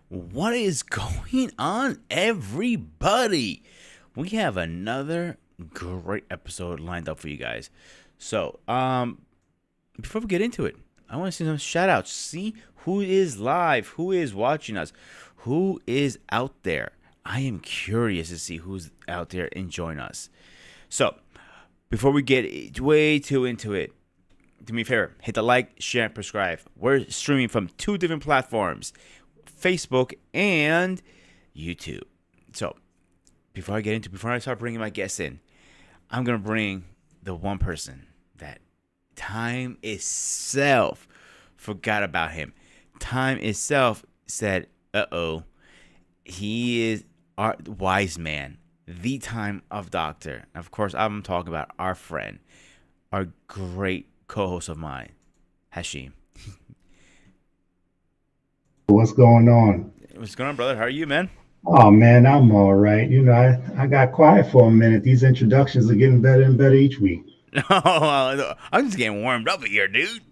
What is going on, everybody? We have another great episode lined up for you guys. So, before we get into it, I want to see some shout outs. See who is live, who is watching us, who is out there. I am curious to see who's out there enjoying us. So, before we get way too into it, do me a favor, hit the like, share, and subscribe. We're streaming from 2 different platforms, Facebook and YouTube. So, before I start bringing my guests in, I'm going to bring the one person that time itself forgot about him. Time itself said, uh-oh, he is our wise man, the time of doctor. And of course, I'm talking about our friend, our great co-host of mine, Hashim. What's going on? What's going on, brother? How are you, man? Oh man, I'm all right. I got quiet for a minute. These introductions are getting better and better each week. I'm just getting warmed up here, dude.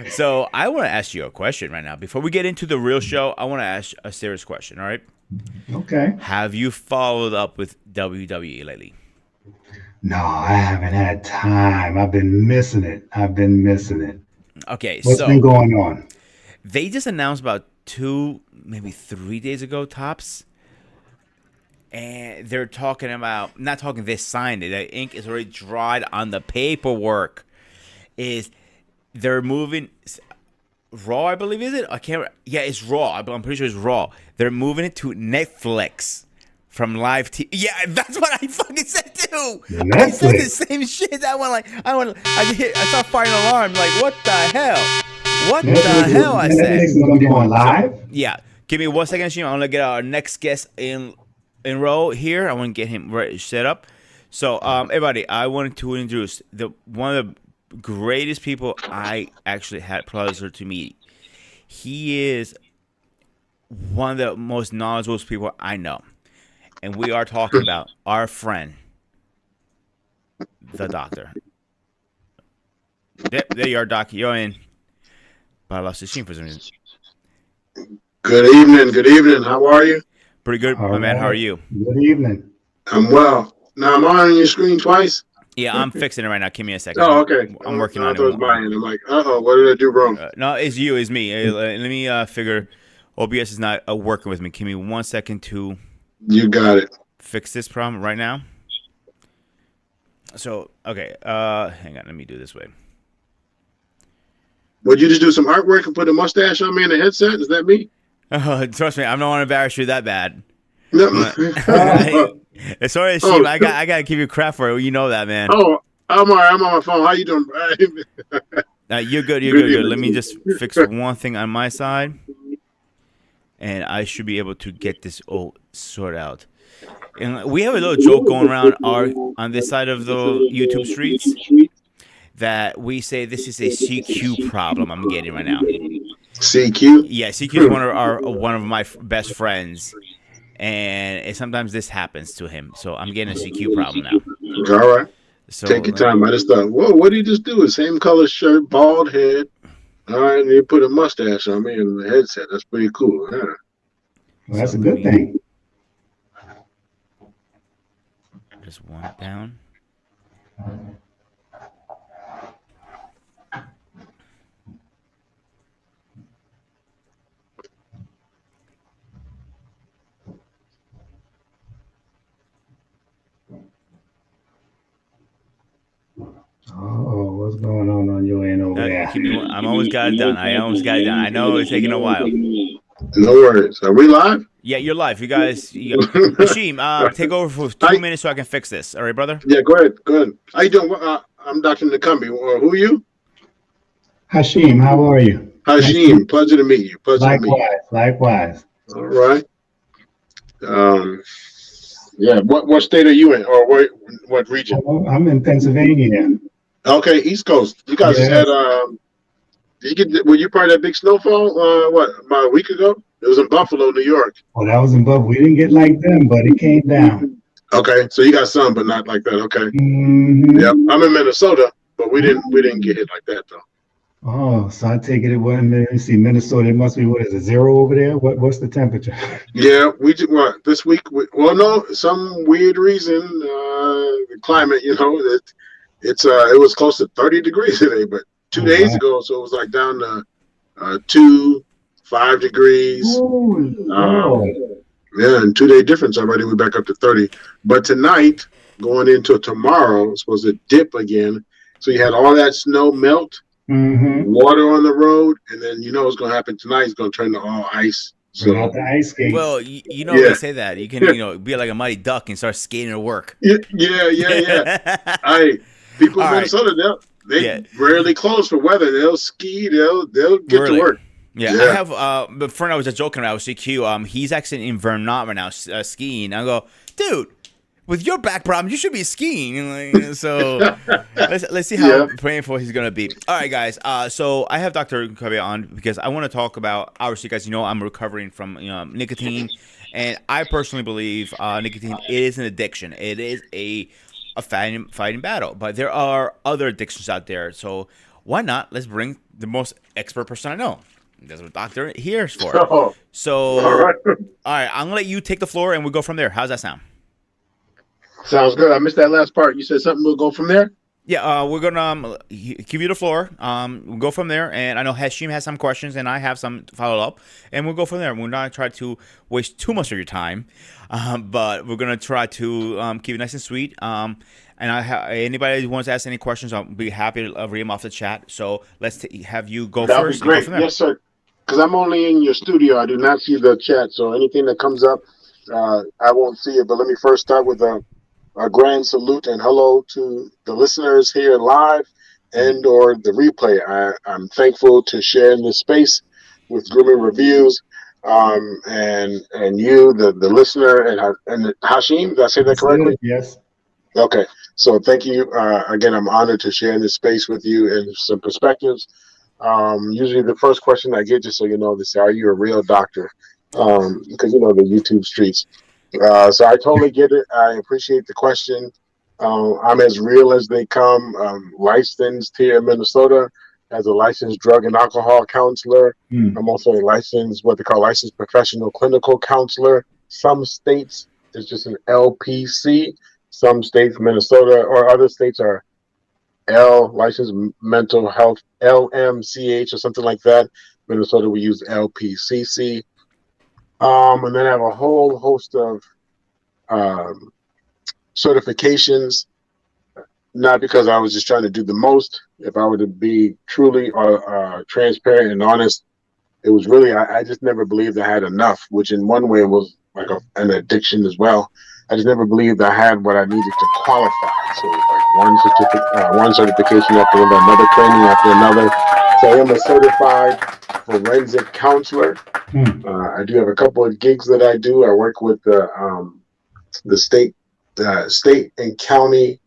So I want to ask you a question right now. Before we get into the real show, I want to ask a serious question, all right? Okay. Have you followed up with WWE lately? No, I haven't had time. I've been missing it. Okay, What's been going on? They just announced about 2, maybe 3 days ago, tops. And they're talking about, they signed it. The ink is already dried on the paperwork. They're moving Raw, I believe, is it? Yeah, it's Raw. I'm pretty sure it's Raw. They're moving it to Netflix from live TV. Yeah, that's what I fucking said too. Netflix. I said the same shit. I start firing an alarm. Like, what the hell? What the hell? I said. Netflix is gonna be on live. Yeah, give me 1 second, Shima. I want to get our next guest in row here. I want to get him set up. So, everybody, I wanted to introduce one of the greatest people I actually had pleasure to meet. He is one of the most knowledgeable people I know, and we are talking about our friend, the doctor. Yep, there you are, Doc. You're in. But I lost the scene for some reason. Good evening. How are you? Pretty good, my man. How are you? Good evening. I'm well. Now, I'm on your screen twice? Yeah, I'm fixing it right now. Give me a second. Oh, okay. I'm working I on thought it. it was mine. I'm like, what did I do wrong? No, it's you. It's me. Let me figure. OBS is not working with me. Give me 1 second to You got it. fix this problem right now. So, okay. Hang on. Let me do it this way. Would you just do some artwork and put a mustache on me in a headset? Is that me? Trust me, I don't want to embarrass you that bad. No. As far as Steve, I gotta keep you crap for it. You know that, man. Oh, I'm all right. I'm on my phone. How you doing? You're good. You're good. Let me just fix one thing on my side, and I should be able to get this all sorted out. And we have a little joke going around on this side of the YouTube streets that we say this is a CQ problem I'm getting right now. CQ? Yeah, CQ is one of my best friends, and sometimes this happens to him. So I'm getting a CQ problem now. All right. So take your time. I just thought, whoa, what did he just do? Same color shirt, bald head. All right, and he put a mustache on me and the headset. That's pretty cool. Huh? Well, that's a good thing. Just one down. Oh, what's going on your end over there? I'm almost got it done. I know it's taking a while. No worries. Are we live? Yeah, you're live. Hashim, take over for 2 minutes so I can fix this. All right, brother? Yeah, go ahead. How you doing? I'm Dr. Nakambi. Who are you? Hashim, how are you? Hashim, pleasure to meet you. Likewise. All right. Yeah. What state are you in, or what region? I'm in Pennsylvania. Okay, East Coast. You guys had were you part of that big snowfall? About a week ago? It was in Buffalo, New York. Well, that was in Buffalo. We didn't get like them, but it came down. Okay, so you got some, but not like that. Okay. Mm-hmm. Yeah, I'm in Minnesota, but we didn't get hit like that though. Oh, so I take it wasn't. Let me see, Minnesota. It must be what is it? Zero over there? What's the temperature? Yeah, we did what this week. Well, no, some weird reason, the climate. It was close to 30 degrees today, but two Oh days wow. ago, so it was like down to 2, 5 degrees. Oh Um, Lord. yeah, and 2 day difference already. We're back up to 30. But tonight, going into tomorrow, it's supposed to dip again. So you had all that snow melt, Mm-hmm. water on the road, and then you know what's going to happen tonight. It's going to turn to all ice. Bring out So the ice skates. Well, you know they yeah, say that you can be like a mighty duck and start skating to work. yeah, yeah, yeah, yeah. I people All in right. Minnesota, they Yeah. rarely close for weather. They'll ski. They'll get to Really. work. Yeah, I Yeah. have. But friend, I was just joking about CQ. He's actually in Vermont right now, skiing. I go, dude, with your back problem, you should be skiing. And like, so let's see how Yeah. painful he's gonna be. All right, guys. So I have Dr. Kobe on because I want to talk about. Obviously, guys, I'm recovering from nicotine, and I personally believe nicotine is an addiction. It is a fighting battle, but there are other addictions out there. So why not? Let's bring the most expert person I know. That's what Doctor here is for. Oh, all So, right. all right, I'm gonna let you take the floor, and we'll go from there. How's that sound? Sounds good. I missed that last part. You said something. We'll go from there. Yeah, we're gonna give you the floor. We'll go from there, and I know Hashim has some questions, and I have some to follow up, and we'll go from there. We're not try to waste too much of your time, but we're gonna try to keep it nice and sweet. And anybody who wants to ask any questions, I'll be happy to read them off the chat. So let's have you go That'll be first and go great. from there. Yes, sir. Because I'm only in your studio. I do not see the chat. So anything that comes up, I won't see it. But let me first start with a grand salute and hello to the listeners here live Mhm. and or the replay. I'm thankful to share in this space with Grooming Reviews. And you, the listener, and Hashim, did I say that That's correctly? it. Yes. Okay, so thank you again. I'm honored to share in this space with you and some perspectives. Usually, the first question I get, just so you know, they say, "Are you a real doctor?" Because you know the YouTube streets. So I totally get it. I appreciate the question. I'm as real as they come. Licensed here in Minnesota as a licensed drug and alcohol counselor. Hmm. I'm also a licensed, what they call licensed professional clinical counselor. Some states it's just an LPC. Some states, Minnesota or other states, are licensed mental health, LMCH or something like that. Minnesota, we use LPCC. And then I have a whole host of um, certifications, not because I was just trying to do the most. If I were to be truly transparent and honest, it was really, I just never believed I had enough, which in one way was like an addiction as well. I just never believed I had what I needed to qualify. So it was like one certification after another training after another. So I am a certified forensic counselor. Hmm. I do have a couple of gigs that I do. I work with the state and county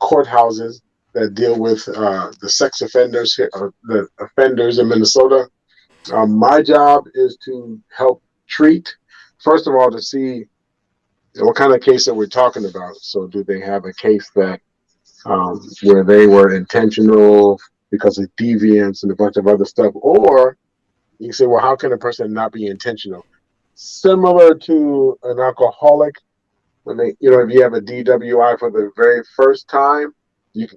courthouses that deal with the sex offenders here, the offenders in Minnesota. My job is to help treat, first of all, to see what kind of case that we're talking about. So, do they have a case that where they were intentional because of deviance and a bunch of other stuff, or you can say, well, how can a person not be intentional? Similar to an alcoholic, when they, if you have a DWI for the very first time,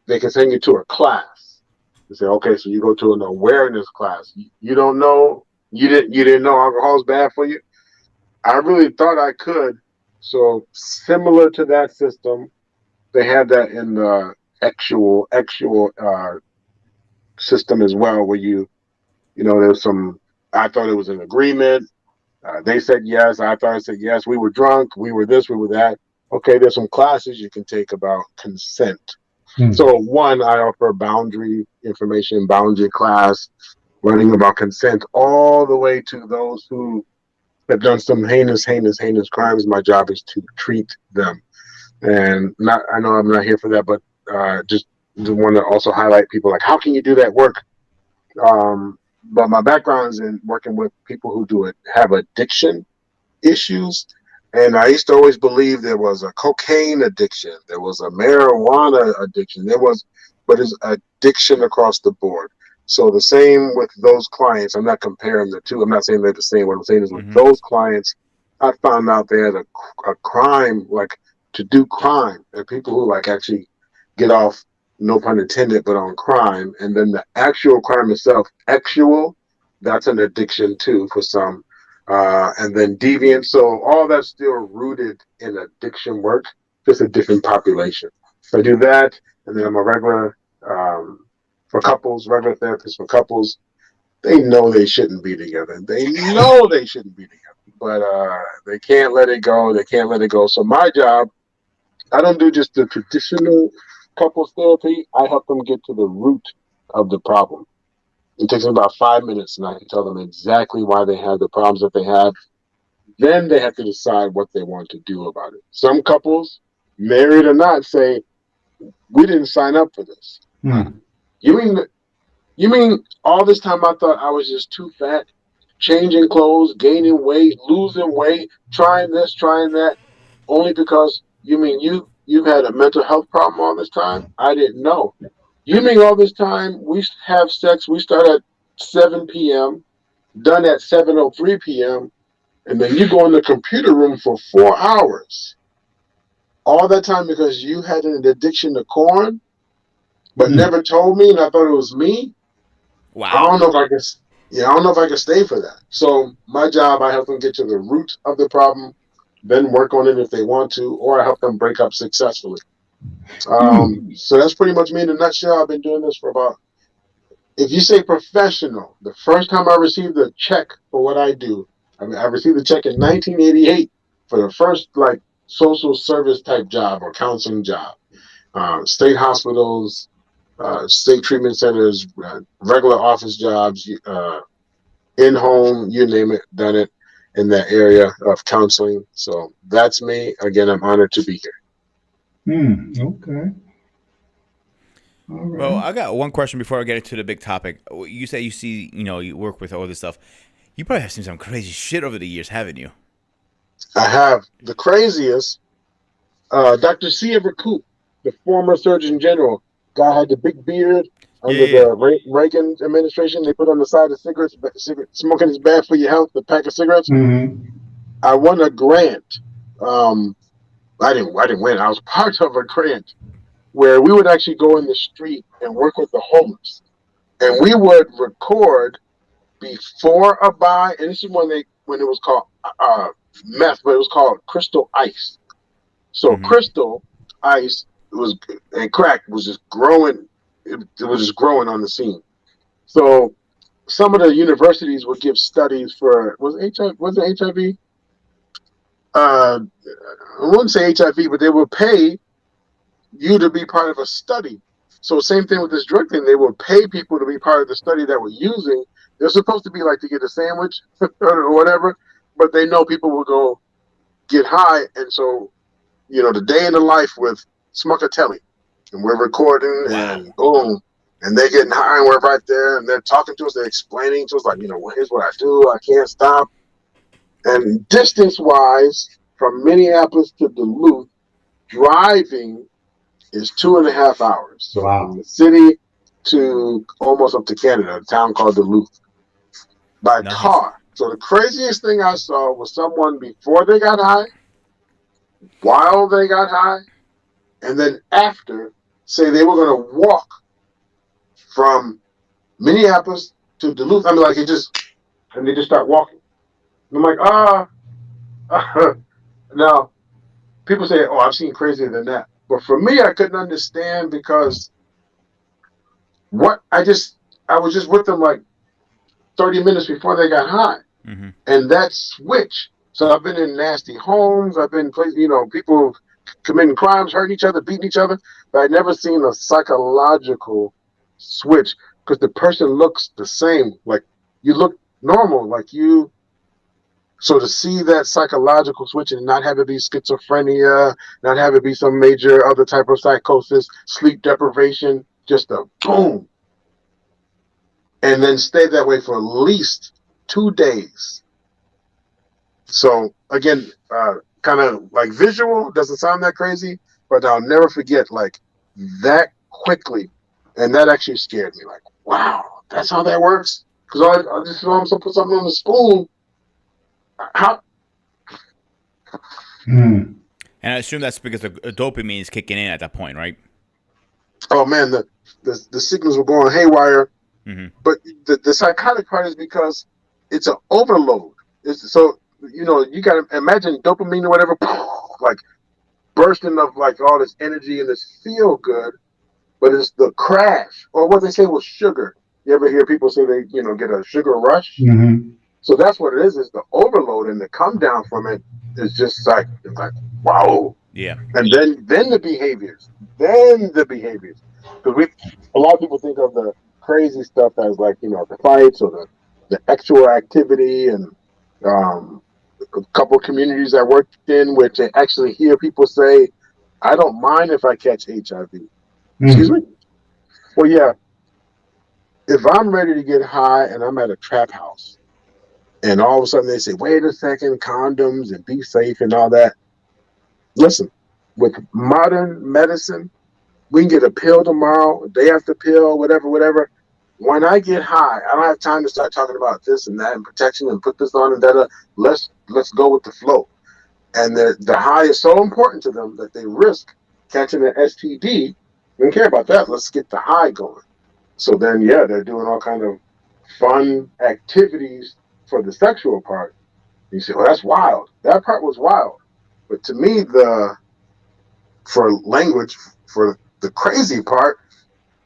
they can send you to a class. They say, okay, so you go to an awareness class. You don't know, you didn't know alcohol is bad for you. I really thought I could. So similar to that system, they have that in the actual system as well, where there's some. I thought it was an agreement. They said yes. I thought I said yes. We were drunk. We were this. We were that. Okay, there's some classes you can take about consent. Hmm. So one, I offer boundary information, boundary class, learning about consent, all the way to those who have done some heinous crimes. My job is to treat them. And not, I know I'm not here for that, but just want to also highlight people like, how can you do that work? But my background is in working with people who have addiction issues. And I used to always believe there was a cocaine addiction, there was a marijuana addiction, but it's addiction across the board. So the same with those clients. I'm not comparing the two. I'm not saying they're the same. What I'm saying is with Mm-hmm. those clients, I found out they had a crime, like to do crime. There are people who like actually get off, no pun intended, but on crime. And then the actual crime itself, actual, that's an addiction too for some. And then deviant. So all that's still rooted in addiction work, just a different population. So I do that, and then I'm a regular um, for couples, regular therapist for couples. They know they shouldn't be together. They know they shouldn't be together, but they can't let it go. They can't let it go. So my job, I don't do just the traditional couples therapy. I help them get to the root of the problem. It takes them about 5 minutes, and I can tell them exactly why they have the problems that they have. Then they have to decide what they want to do about it. Some couples, married or not, say, "We didn't sign up for this." Hmm. You mean You mean all this time I thought I was just too fat, changing clothes, gaining weight, losing weight, trying this, trying that, only because you mean you've had a mental health problem all this time? I didn't know. You mean all this time we have sex, we start at 7 p.m., done at 7:03 p.m., and then you go in the computer room for 4 hours. All that time because you had an addiction to corn, but Hmm. never told me and I thought it was me? I Wow. don't know if I can. Yeah, I don't know if I can stay for that. So my job, I help them get to the root of the problem, then work on it if they want to, or I help them break up successfully. Hmm. So that's pretty much me in a nutshell. I've been doing this for about. If you say professional, the first time I received a check for what I do, I mean, I received a check in 1988 for the first like social service type job or counseling job. State hospitals, state treatment centers, regular office jobs, in home, you name it, done it in that area of counseling. So that's me. Again, I'm honored to be here. Hmm. Okay. All Well, right. I got one question before I get into the big topic. You say you see, you work with all this stuff. You probably have seen some crazy shit over the years, haven't you? I have the craziest, Dr. C. Everett Koop, the former Surgeon General. Guy had the big beard Yeah, under yeah, the Reagan administration. They put on the side of cigarettes, smoking is bad for your health, the pack of cigarettes. Hmm. I won a grant. Um, I didn't win. I was part of a grant where we would actually go in the street and work with the homeless. And we would record before a buy, and this is when it was called meth, but it was called crystal ice. yeah. So Mm-hmm. crystal ice was and crack was just growing. It was just growing on the scene. So some of the universities would give studies for was it HIV? I wouldn't say HIV, but they would pay you to be part of a study. So same thing with this drug thing. They would pay people to be part of the study that we're using. They're supposed to be like to get a sandwich or whatever, but they know people will go get high. And so, the day in the life with Smuckatelli, and we're recording Wow. and boom, and they're getting high and we're right there and they're talking to us, they're explaining to us like, well, here's what I do. I can't stop. And distance wise, from Minneapolis to Duluth, driving is 2.5 hours from Wow. the city to almost up to Canada, a town called Duluth, by Nice. car. So the craziest thing I saw was someone before they got high, while they got high, and then after say they were going to walk from Minneapolis to Duluth. I mean, like and they just start walking. And I'm like, now people say, oh, I've seen crazier than that. But for me, I couldn't understand because what I was just with them like 30 minutes before they got high. Mm-hmm. And that switch. So I've been in nasty homes. I've been places, people committing crimes, hurting each other, beating each other. But I've never seen a psychological switch because the person looks the same. Like you look normal, like you. So to see that psychological switch and not have it be schizophrenia, not have it be some major other type of psychosis, sleep deprivation, just a boom, and then stay that way for at least 2 days. So again, kind of like visual doesn't sound that crazy, but I'll never forget like that quickly, and that actually scared me. Like, wow, That's how that works. Because I just I'm supposed to put something on the spoon. How? Mm. And I assume that's because the dopamine is kicking in at that point, right? Oh man, the signals were going haywire. Mm-hmm. But the psychotic part is because it's an overload. So you got to imagine dopamine or whatever, like bursting of like all this energy and this feel good, but it's the crash or what they say was sugar. You ever hear people say they get a sugar rush? Mm-hmm. So that's what it is. Is the overload and the come down from it is just like wow. Yeah. And then the behaviors, because we a lot of people think of the crazy stuff as like the fights or the actual activity, and a couple of communities I worked in which I actually hear people say, "I don't mind if I catch HIV." Excuse me. Mm. Well, yeah, if I'm ready to get high and I'm at a trap house, and all of a sudden they say, "Wait a second, condoms and be safe and all that." Listen, with modern medicine, we can get a pill tomorrow, a day after pill, whatever, whatever. When I get high, I don't have time to start talking about this and that and protection and put this on and that. Let's go with the flow. And the high is so important to them that they risk catching an STD. They don't care about that. Let's get the high going. So then, yeah, they're doing all kind of fun activities for the sexual part. You say, "Oh, that's wild." That part was wild. But to me, for language, for the crazy part,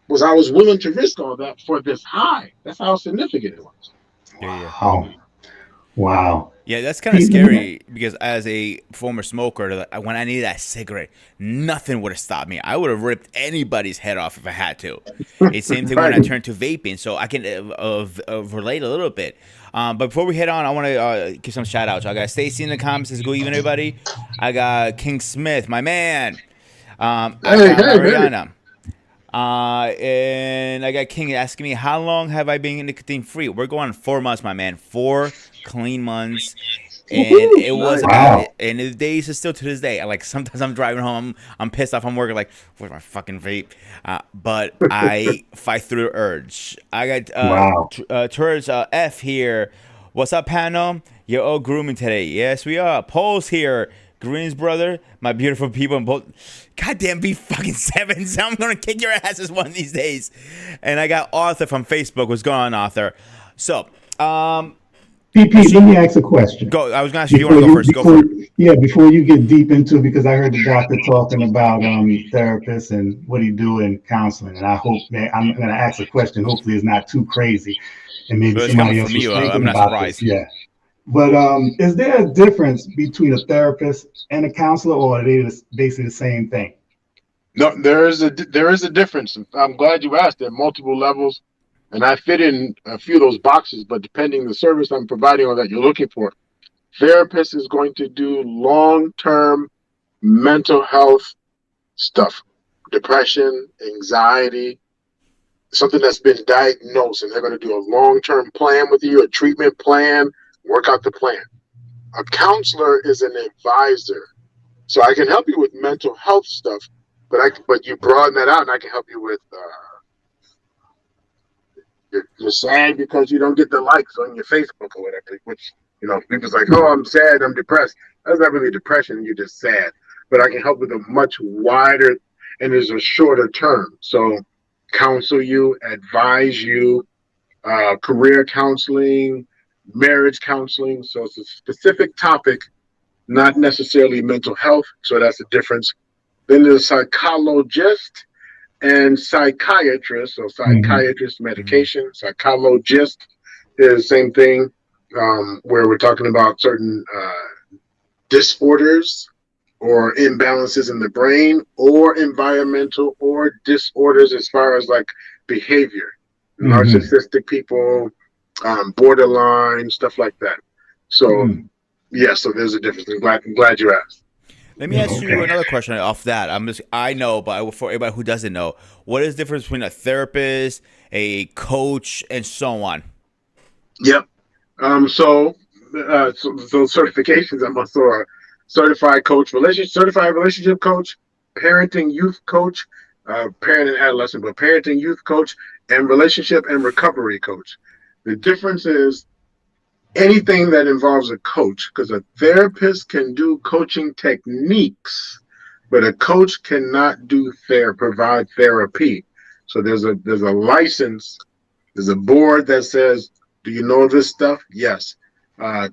was I was willing to risk all that for this high. That's how significant it was. Yeah. Wow. Wow. Yeah, that's kind of Pete, let me- scary because as a former smoker, when I needed that cigarette, nothing would have stopped me. I would have ripped anybody's head off if I had to. It's the same thing when I Right. turned to vaping, so I can relate a little bit. But before we head on, I want to give some shout outs. I got Stacy in the comments. Says, "Good evening, everybody." I got King Smith, my man. I got Hey. Mariana. And I got King asking me, how long have I been nicotine free? We're going on 4 months, my man. 4 clean months. And it was Wow. and the days is still to this day. Like sometimes I'm driving home, I'm pissed off, I'm working like, where's my fucking vape? But I fight through the urge. I got Wow. Tourist F here. What's up, panel? You're all grooming today. Yes, we are. Paul's here. Green's brother, my beautiful people in both. Goddamn, be fucking sevens. I'm gonna kick your asses one of these days. And I got Arthur from Facebook. What's going on, Arthur? So, Pete, let me ask a question. go. I was gonna ask you. You want to go first? Go for it. Yeah, before you get deep into it, because I heard the doctor talking about therapists and what he do in counseling, and I hope that I'm going to ask a question. Hopefully, it's not too crazy, and maybe Well, it's somebody coming else from was you. I'm thinking not about surprised. this. Yeah, but is there a difference between a therapist and a counselor, or are they basically the same thing? No, there is a difference. I'm glad you asked. There are multiple levels, and I fit in a few of those boxes. But depending the service I'm providing or that you're looking for, therapist is going to do long-term mental health stuff, depression, anxiety, something that's been diagnosed, and they're going to do a long-term plan with you, a treatment plan, work out the plan. A counselor is an advisor, so I can help you with mental health stuff, but you broaden that out, and I can help you with you're sad because you don't get the likes on your Facebook or whatever, which people's like, "Oh, I'm sad, I'm depressed." That's not really depression, you're just sad. But I can help with a much wider, and there's a shorter term. So counsel you, advise you, career counseling, marriage counseling. So it's a specific topic, not necessarily mental health. So that's the difference. Then there's psychologist and psychiatrist. So psychiatrist, medication. Psychologist is the same thing, where we're talking about certain disorders or imbalances in the brain or environmental or disorders as far as like behavior, narcissistic people, borderline, stuff like that. So yeah, so there's a difference. I'm glad you asked. Let me ask you another question off that. I know, but for everybody who doesn't know, what is the difference between a therapist, a coach, and so on? Yep. So certifications. I'm also a certified coach, certified relationship coach, parenting youth coach, parent and adolescent, but parenting youth coach and relationship and recovery coach. The difference is anything that involves a coach, because a therapist can do coaching techniques, but a coach cannot provide therapy. So there's a license, there's a board that says, do you know this stuff? Yes.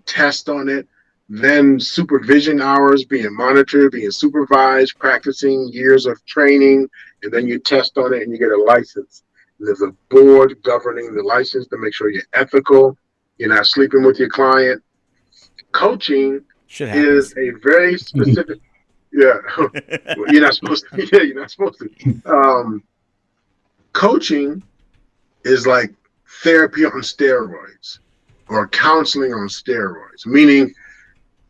Test on it, then supervision hours, being monitored, being supervised, practicing years of training, and then you test on it and you get a license. There's a board governing the license to make sure you're ethical, you're not sleeping with your client. Coaching Shit is happens. a very specific, yeah, you're not supposed to, yeah, you're not supposed to. Coaching is like therapy on steroids or counseling on steroids, meaning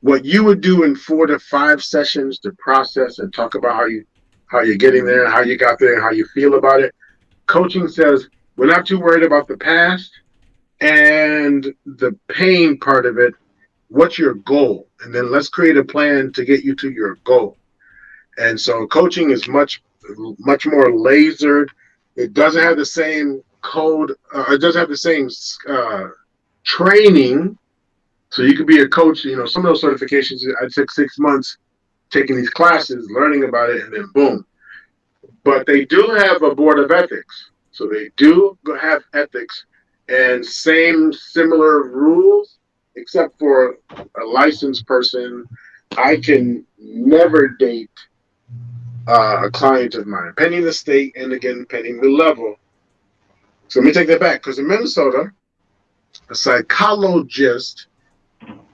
what you would do in 4 to 5 sessions to process and talk about how you're getting there, how you got there, and how you feel about it. Coaching says we're not too worried about the past and the pain part of it. What's your goal? And then let's create a plan to get you to your goal. And so coaching is much more lasered. It doesn't have the same code. It doesn't have the same training. So you could be a coach. You know, some of those certifications, I took 6 months taking these classes, learning about it, and then boom. But they do have a board of ethics. So they do have ethics and similar rules, except for a licensed person. I can never date a client of mine, pending the state and again, pending the level. So let me take that back, because in Minnesota, a psychologist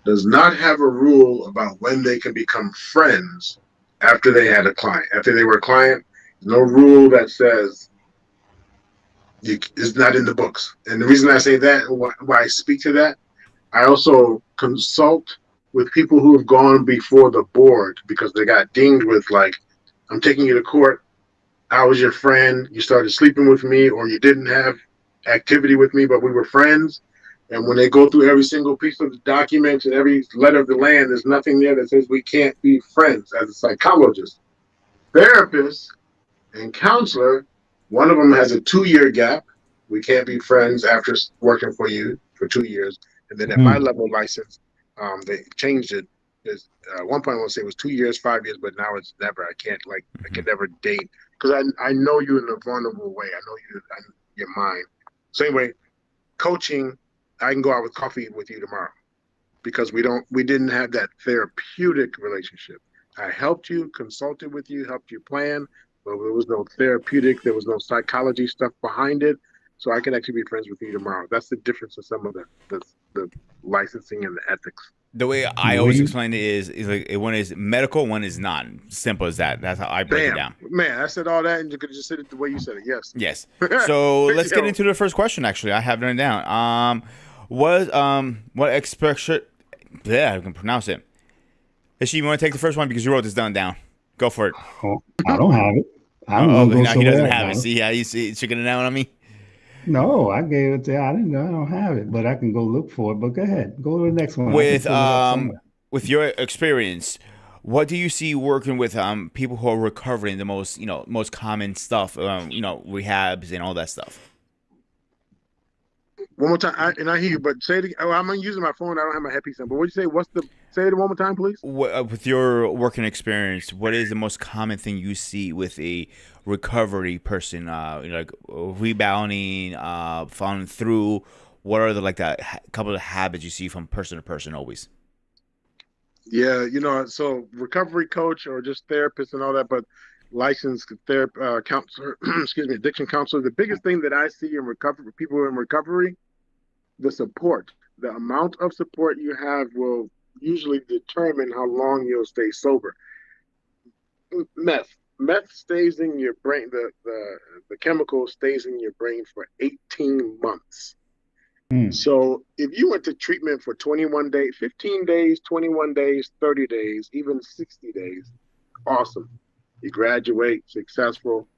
does not have a rule about when they can become friends after they had a client. After they were a client, no rule that says it's not in the books. And the reason I say that, why I speak to that, I also consult with people who have gone before the board because they got dinged with, like, I'm taking you to court. I was your friend. You started sleeping with me, or you didn't have activity with me, but we were friends. And when they go through every single piece of the documents and every letter of the land, there's nothing there that says we can't be friends. As a psychologist, therapist, and counselor, one of them has a 2-year gap. We can't be friends after working for you for 2 years. And then at my level license, they changed it. At one point I want to say it was 2 years, 5 years, but now it's never. I can never date because I know you in a vulnerable way. I know you, your mind. So anyway, coaching, I can go out with coffee with you tomorrow because we didn't have that therapeutic relationship. I helped you, consulted with you, helped you plan, but there was no therapeutic, there was no psychology stuff behind it. So I can actually be friends with you tomorrow. That's the difference of some of the licensing and the ethics. The way I always explain it is like one is medical, one is not. Simple as that. That's how I break it down. Man, I said all that, and you could just said it the way you said it. Yes. Yes. So let's get into the first question. Actually, I have it written down. What expression? Yeah, I can pronounce it. Is you want to take the first one because you wrote this down? Go for it. Oh, I don't have it. He doesn't have it. See how you see chicken it out on me? No, I gave it to. I don't have it, but I can go look for it. But go ahead, go to the next one. With your experience, what do you see working with people who are recovering the most common stuff, rehabs and all that stuff? One more time, I hear you, but say it again. Oh, I'm using my phone. I don't have my headpiece on. But what you say? Say it one more time, please? With your working experience, what is the most common thing you see with a recovery person, like rebounding, following through? What are the couple of habits you see from person to person always? Yeah, so recovery coach or just therapist and all that, but licensed counselor, excuse me, addiction counselor. The biggest thing that I see in recovery, people in recovery, the support, the amount of support you have will usually determine how long you'll stay sober. Meth stays in your brain. The chemical stays in your brain for 18 months. So if you went to treatment for 21 days, 15 days, 21 days, 30 days, even 60 days, awesome. You graduate successful.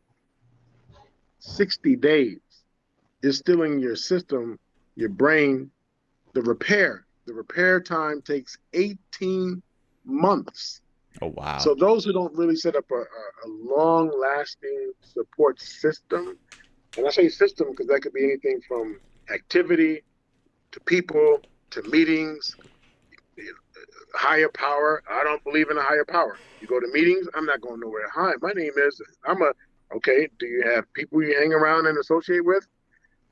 60 days is still in your system, your brain. The repair time takes 18 months. Oh wow. So those who don't really set up a long-lasting support system, and I say system because that could be anything from activity to people to meetings, higher power. I don't believe in a higher power. You go to meetings, I'm not going nowhere. Hi, my name is, okay, do you have people you hang around and associate with?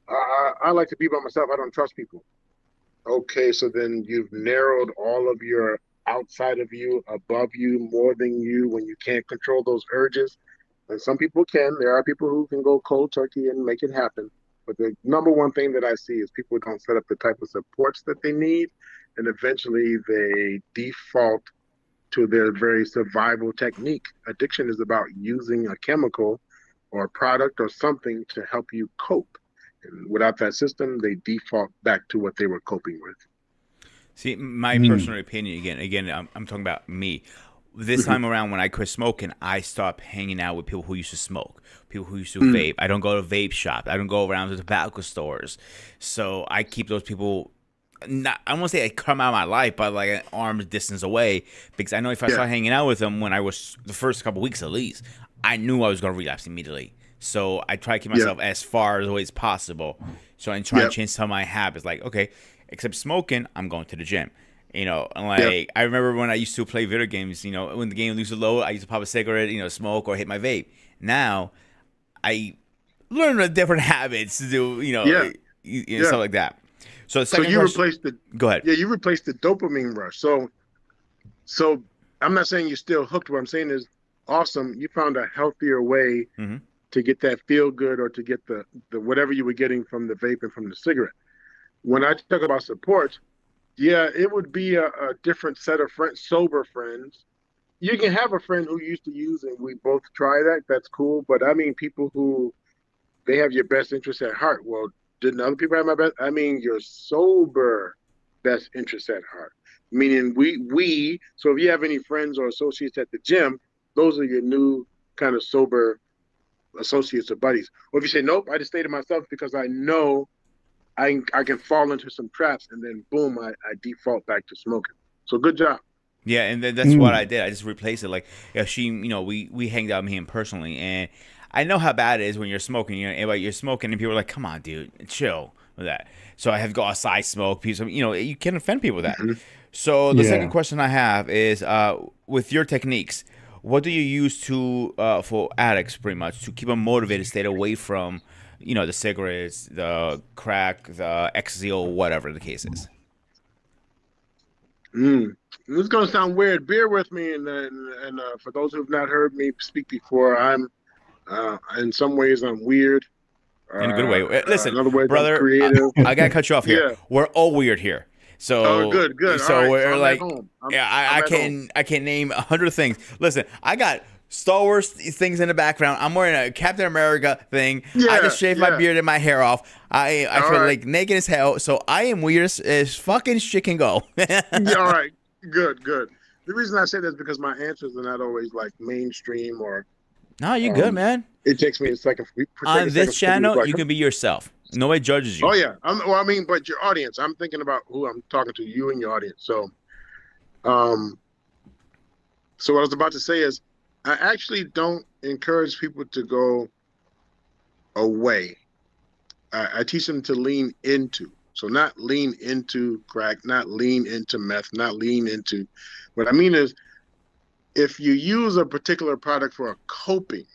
I like to be by myself. I don't trust people. Okay, so then you've narrowed all of your outside of you, above you, more than you when you can't control those urges. And some people can. There are people who can go cold turkey and make it happen. But the number one thing that I see is people don't set up the type of supports that they need. And eventually they default to their very survival technique. Addiction is about using a chemical or a product or something to help you cope. And without that system, they default back to what they were coping with. See, my personal opinion again, I'm talking about me. This time around, when I quit smoking, I stopped hanging out with people who used to smoke, people who used to vape. I don't go to vape shops. I don't go around to tobacco stores. So I keep those people. Not, I won't say I come out of my life, but like an arm's distance away, because I know if I start hanging out with them when I was the first couple weeks at least, I knew I was going to relapse immediately. So I try to keep myself as far away as possible. So I try to change some of my habits. Like, okay, except smoking, I'm going to the gym. You know, like I remember when I used to play video games, you know, when the game used to load, I used to pop a cigarette, you know, smoke or hit my vape. Now I learn different habits to do, you know, stuff like that. So the second replaced the go ahead. Yeah, you replaced the dopamine rush. So I'm not saying you're still hooked. What I'm saying is awesome. You found a healthier way to get that feel good or to get the whatever you were getting from the vape and from the cigarette. When I talk about support, yeah, it would be a different set of friends, sober friends. You can have a friend who used to use and we both try that. That's cool. But I mean, people who they have your best interest at heart. Well, didn't other people have my best? I mean, your sober best interest at heart. Meaning we. So if you have any friends or associates at the gym, those are your new kind of sober associates or buddies. Or if you say nope, I just stay to myself because I know I can fall into some traps, and then boom, I default back to smoking. So good job. Yeah, and that's what I did. I just replaced it. Like, if she, you know, we hanged out with him personally, and I know how bad it is when you're smoking. You know, you're smoking, and people are like, "Come on, dude, chill with that." So I have to go outside, smoke. You know, you can offend people with that. So the second question I have is, with your techniques, what do you use to for addicts, pretty much, to keep them motivated, stay away from, you know, the cigarettes, the crack, the ecstasy, or whatever the case is? This is gonna sound weird. Bear with me, and for those who've not heard me speak before, I'm in some ways I'm weird. In a good way. Listen, in other ways, I'm brother, creative. I gotta cut you off here. We're all weird here. Oh, So, good. so All right, we're so I'm like, at home. I can name 100 things. Listen, I got Star Wars things in the background. I'm wearing a Captain America thing. I just shaved my beard and my hair off. I feel like naked as hell. So I am weird as fucking shit can go. Yeah, all right, good. The reason I say that is because my answers are not always like mainstream or. No, you're good, man. It takes me a second. On this channel, you can be yourself. Nobody judges you. Oh yeah, but your audience. I'm thinking about who I'm talking to, you and your audience. So, so what I was about to say is, I actually don't encourage people to go away. I teach them to lean into. So not lean into crack, not lean into meth, not lean into. What I mean is, if you use a particular product for a coping,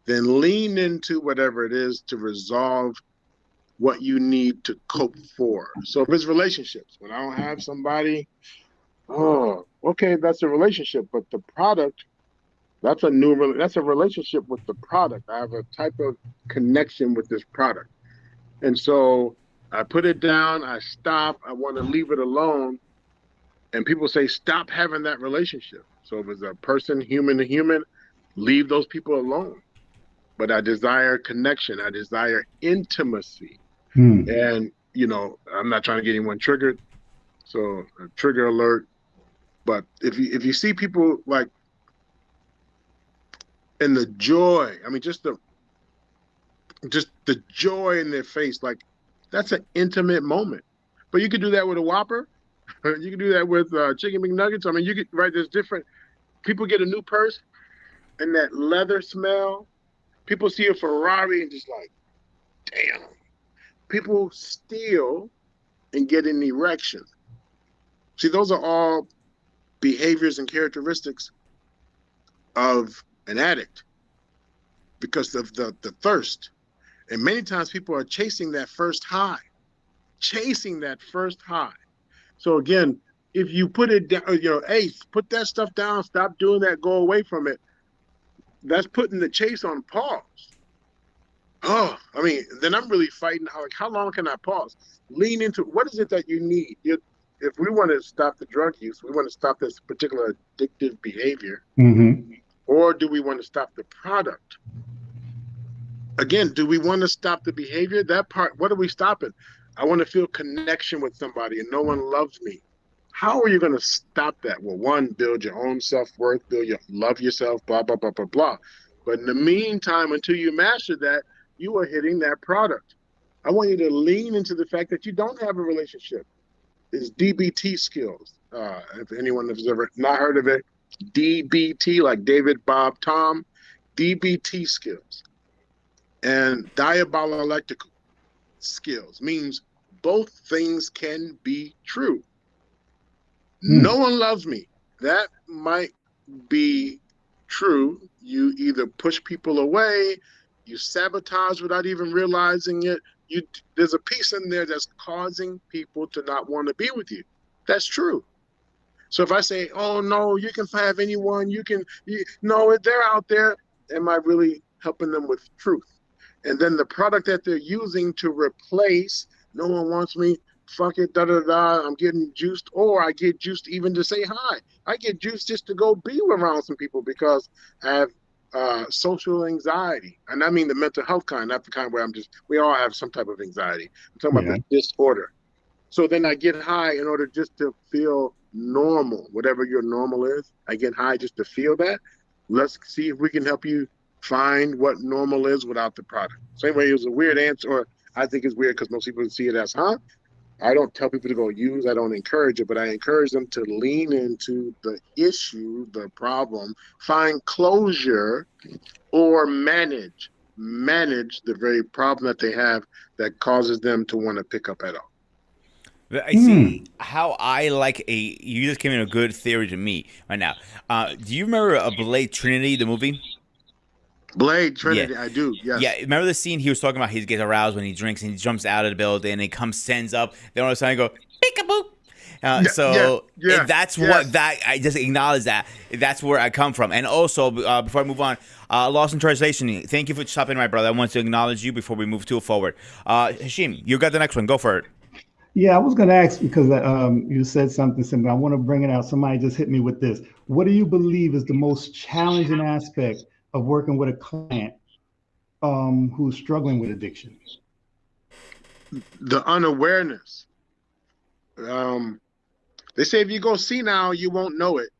then lean into whatever it is to resolve what you need to cope for. So if it's relationships, when I don't have somebody, oh, okay, that's a relationship, but the product, that's a relationship with the product. I have a type of connection with this product. And so I put it down, I stop, I want to leave it alone. And people say, stop having that relationship. So if it's a person, human to human, leave those people alone. But I desire connection. I desire intimacy. And, you know, I'm not trying to get anyone triggered. So a trigger alert. But if you see people like in the joy, I mean, just the joy in their face, like that's an intimate moment. But you could do that with a Whopper. You can do that with chicken McNuggets. I mean, you could, right? There's different. people get a new purse and that leather smell. People see a Ferrari and just like, damn. People steal and get an erection. See, those are all behaviors and characteristics of an addict because of the thirst. And many times people are chasing that first high, chasing that first high. So again, if you put it down, hey, put that stuff down, stop doing that, go away from it. That's putting the chase on pause. Oh, I mean, then I'm really fighting. How long can I pause? Lean into what is it that you need? If we want to stop the drug use, we want to stop this particular addictive behavior, or do we want to stop the product? Again, do we want to stop the behavior? That part, what are we stopping? I want to feel connection with somebody and no one loves me. How are you going to stop that? Well, one, build your own self-worth, love yourself, blah, blah, blah, blah, blah. But in the meantime, until you master that, you are hitting that product. I want you to lean into the fact that you don't have a relationship. It's DBT skills. If anyone has ever not heard of it, DBT, like David, Bob, Tom, DBT skills. And dialectical skills means both things can be true. No one loves me. That might be true. You either push people away, you sabotage without even realizing it. There's a piece in there that's causing people to not want to be with you. That's true. So if I say, oh, no, you can have anyone, no, they're out there. Am I really helping them with truth? And then the product that they're using to replace, no one wants me, fuck it, da-da-da, I'm getting juiced, or I get juiced even to say hi. I get juiced just to go be around some people because I have social anxiety. And I mean the mental health kind, not the kind where we all have some type of anxiety. I'm talking about the disorder. So then I get high in order just to feel normal, whatever your normal is. I get high just to feel that. Let's see if we can help you find what normal is without the product. Same way it was a weird answer, or I think it's weird because most people see it as, I don't tell people to go use, I don't encourage it, but I encourage them to lean into the issue, the problem, find closure, or manage the very problem that they have that causes them to want to pick up at all. I see how I like you just came in a good theory to me right now. Do you remember Blade Trinity, the movie? Blade Trinity, I do, yes. Yeah, remember the scene he was talking about? He gets aroused when he drinks and he jumps out of the building and he stands up. Then all of a sudden I go, peekaboo. That's what that I just acknowledge that. That's where I come from. And also, before I move on, Lost in Translation, thank you for stopping, my brother. I want to acknowledge you before we move too forward. Hashim, you got the next one. Go for it. Yeah, I was going to ask because you said something similar. I want to bring it out. Somebody just hit me with this. What do you believe is the most challenging aspect of working with a client who's struggling with addiction? The unawareness. They say if you go senile, you won't know it.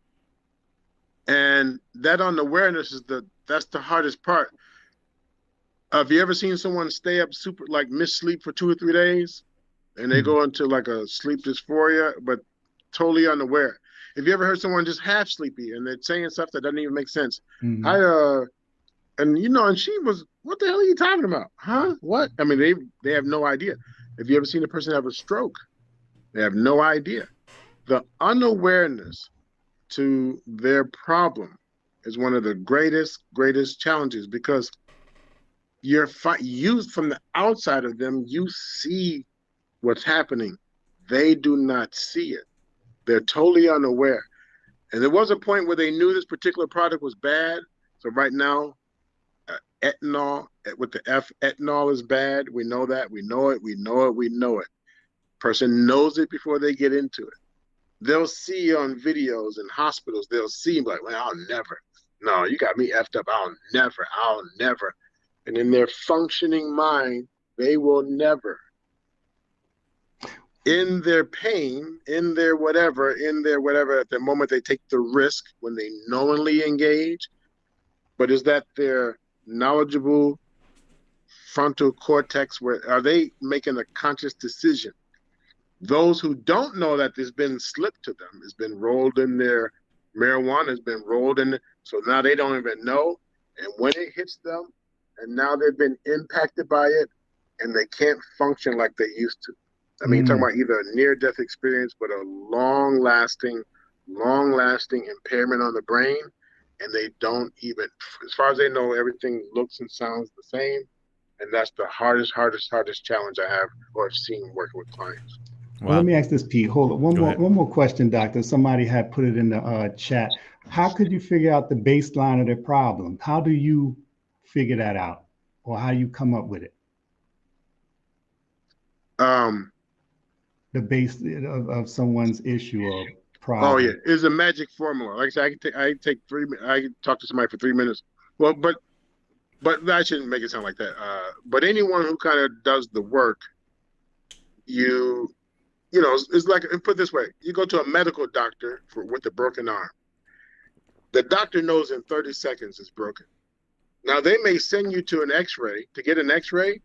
And that unawareness that's the hardest part. Have you ever seen someone stay up miss sleep for 2 or 3 days? And they go into like a sleep dysphoria, but totally unaware. Have you ever heard someone just half sleepy and they're saying stuff that doesn't even make sense? And she was, what the hell are you talking about? Huh? What? I mean, they have no idea. Have you ever seen a person have a stroke? They have no idea. The unawareness to their problem is one of the greatest challenges because you from the outside of them, you see what's happening. They do not see it. They're totally unaware. And there was a point where they knew this particular product was bad. So right now, ethanol with the F, ethanol is bad. We know that. We know it. Person knows it before they get into it. They'll see on videos in hospitals, they'll see like, well, I'll never. No, you got me effed up. I'll never. And in their functioning mind, they will never. In their pain, in their whatever, at the moment they take the risk when they knowingly engage, but is that their knowledgeable frontal cortex, are they making a conscious decision? Those who don't know that there's been slipped to them, has been rolled in their Marijuana has been rolled in, so now they don't even know. And when it hits them, and now they've been impacted by it, and they can't function like they used to. I mean, you're talking about either a near-death experience, but a long-lasting impairment on the brain, and they don't even, as far as they know, everything looks and sounds the same. And that's the hardest challenge I have or have seen working with clients. Well, let Wow. me ask this, Pete. Hold on. Go ahead. One more question, doctor. Somebody had put it in the chat. How could you figure out the baseline of their problem? How do you figure that out, or how you come up with it? Um, The base of someone's issue or oh yeah, problem. it's a magic formula. Like I said, I can take 3 minutes. I can talk to somebody for 3 minutes. Well, but I shouldn't make it sound like that. But anyone who kind of does the work, you you know, it's like, put it this way: you go to a medical doctor with a broken arm. The doctor knows in 30 seconds it's broken. Now they may send you to an X-ray to get an X-ray.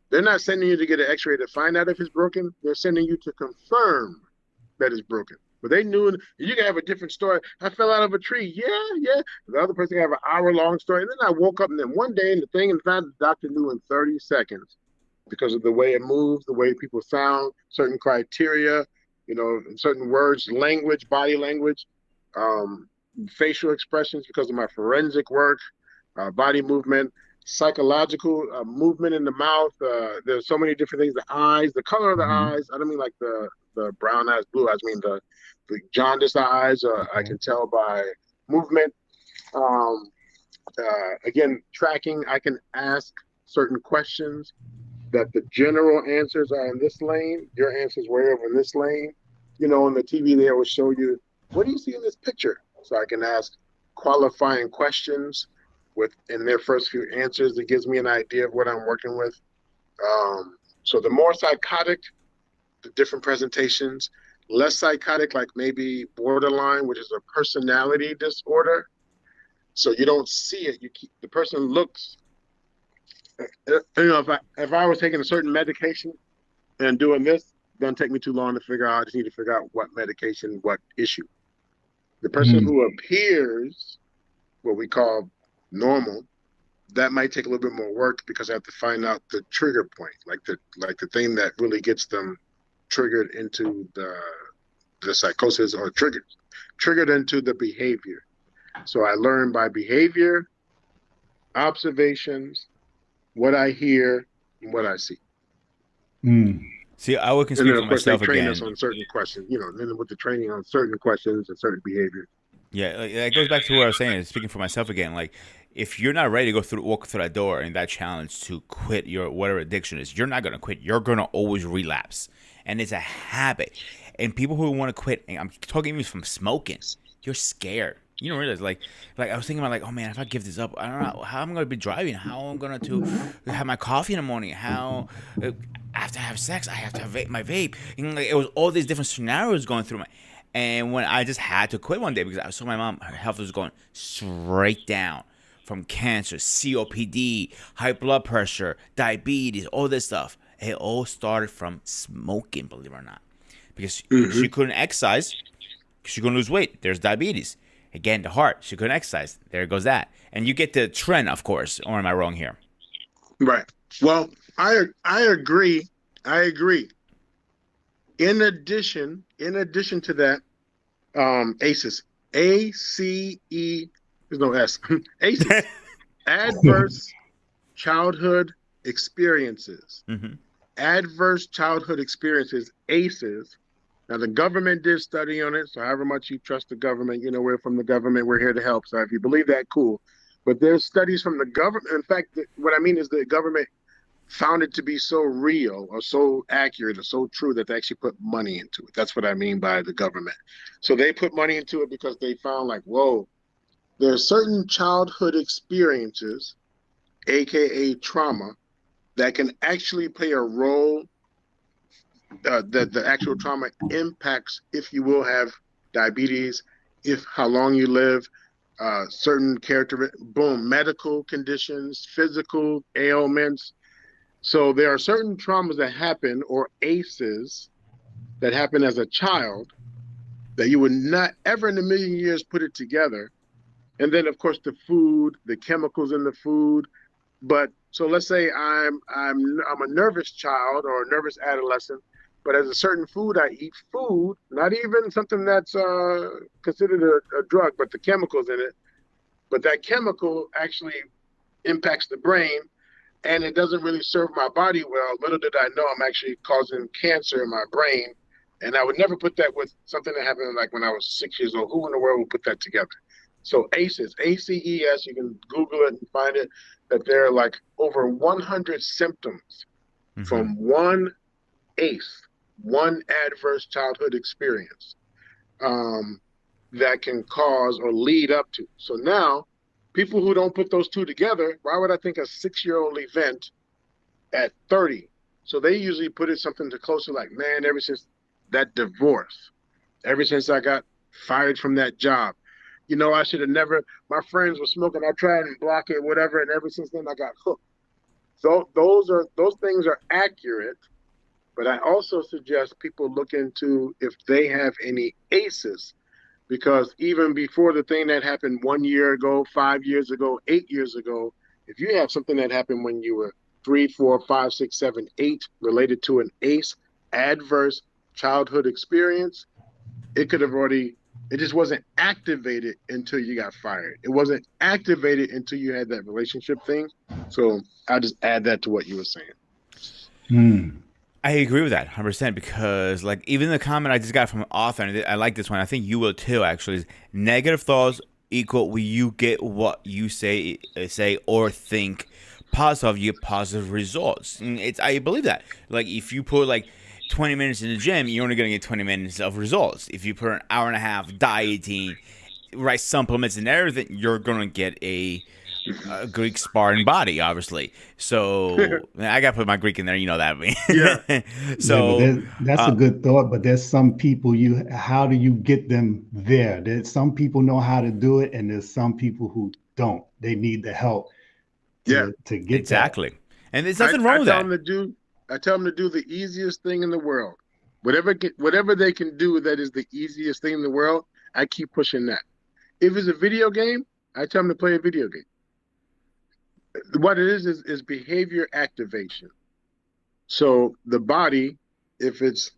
They're not sending you to get an X-ray to find out if it's broken. They're sending you to confirm that it's broken. But they knew you can have a different story. I fell out of a tree. Yeah. The other person can have an hour-long story. And then I woke up, and then one day, and the doctor knew in 30 seconds because of the way it moves, the way people sound, certain criteria, certain words, language, body language, facial expressions because of my forensic work, body movement, psychological movement in the mouth. There's so many different things. The eyes, the color of the eyes. I don't mean like the brown eyes, blue eyes. I mean the jaundice eyes. I can tell by movement. Again, tracking. I can ask certain questions that the general answers are in this lane. Your answers were over in this lane. On the TV they always show you, what do you see in this picture? So I can ask qualifying questions in their first few answers. It gives me an idea of what I'm working with. So the more psychotic, the different presentations. Less psychotic, like maybe borderline, which is a personality disorder. So you don't see it. The person looks. If I was taking a certain medication and doing this, it doesn't take me too long to figure out. I just need to figure out what medication, what issue. The person who appears what we call normal, that might take a little bit more work because I have to find out the trigger point, like the thing that really gets them triggered into the psychosis or triggered into the behavior. So I learn by behavior, observations, what I hear, and what I see. See, I can speak for myself again. Train us on certain questions, then with the training on certain questions and certain behaviors. Yeah, it goes back to what I was saying. Speaking for myself again, like if you're not ready to walk through that door and that challenge to quit your whatever addiction is, you're not gonna quit. You're gonna always relapse, and it's a habit. And people who want to quit, and I'm talking even from smoking, you're scared. You don't realize, like I was thinking about, like, oh man, if I give this up, I don't know how I'm gonna be driving, how I'm gonna have my coffee in the morning, how I have to have sex, I have to have my vape. And like, it was all these different scenarios going through my. And when I just had to quit one day because I saw my mom, her health was going straight down from cancer, COPD, high blood pressure, diabetes, all this stuff. It all started from smoking, believe it or not, because she couldn't exercise. She couldn't lose weight. There's diabetes. Again, the heart. She couldn't exercise. There goes that. And you get the trend, of course. Or am I wrong here? Right. Well, I agree. In addition to that, ACEs, ACE, there's no S, ACEs, adverse childhood experiences. Adverse childhood experiences, ACEs. Now, the government did study on it, so however much you trust the government, we're from the government, we're here to help. So if you believe that, cool. But there's studies from the government. In fact, what I mean is the government found it to be so real or so accurate or so true that they actually put money into it. That's what I mean by the government. So they put money into it because they found, like, whoa, there are certain childhood experiences, aka trauma, that can actually play a role. The actual trauma impacts if you will have diabetes, how long you live, certain medical conditions, physical ailments. So there are certain traumas that happen, or ACEs, that happen as a child that you would not ever in a million years put it together. And then of course the food, the chemicals in the food. But so let's say I'm a nervous child or a nervous adolescent, but as a certain food I eat, food, not even something that's considered a drug, but the chemicals in it. But that chemical actually impacts the brain, and it doesn't really serve my body well. Little did I know I'm actually causing cancer in my brain. And I would never put that with something that happened like when I was 6 years old. Who in the world would put that together? So ACEs, ACES, you can Google it and find it, that there are like over 100 symptoms Mm-hmm. from one ACE, one adverse childhood experience, um, that can cause or lead up to. So now, people who don't put those two together, why would I think a 6-year-old event at 30? So they usually put it something to closer like, man, ever since that divorce, ever since I got fired from that job, I should have never, my friends were smoking, I tried and block it, whatever, and ever since then I got hooked. So those things are accurate, but I also suggest people look into if they have any ACEs, because even before the thing that happened 1 year ago, 5 years ago, 8 years ago, if you have something that happened when you were 3, 4, 5, 6, 7, 8 related to an ACE, adverse childhood experience, it could have already, it just wasn't activated until you got fired. It wasn't activated until you had that relationship thing. So I'll just add that to what you were saying. Mm. I agree with that 100% because, like, even the comment I just got from an author, and I like this one. I think you will too. Actually, is negative thoughts equal when you get what you say or think positive, you get positive results. And I believe that. Like, if you put like 20 minutes in the gym, you're only gonna get 20 minutes of results. If you put an hour and a half dieting, right, supplements and everything, you're gonna get a Greek sparring body, obviously. So I gotta put my Greek in there. You know that. Yeah. Yeah, but So, that's a uh, good thought. But there's some people how do you get them there? There's some people know how to do it, and there's some people who don't. They need the help Yeah. to get that. exactly. And there's I, nothing I wrong with tell that. them to do I tell them to do the easiest thing in the world. Whatever they can do that is the easiest thing in the world, I keep pushing that. If it's a video game, I tell them to play a video game. What it is behavior activation. So the body, if it's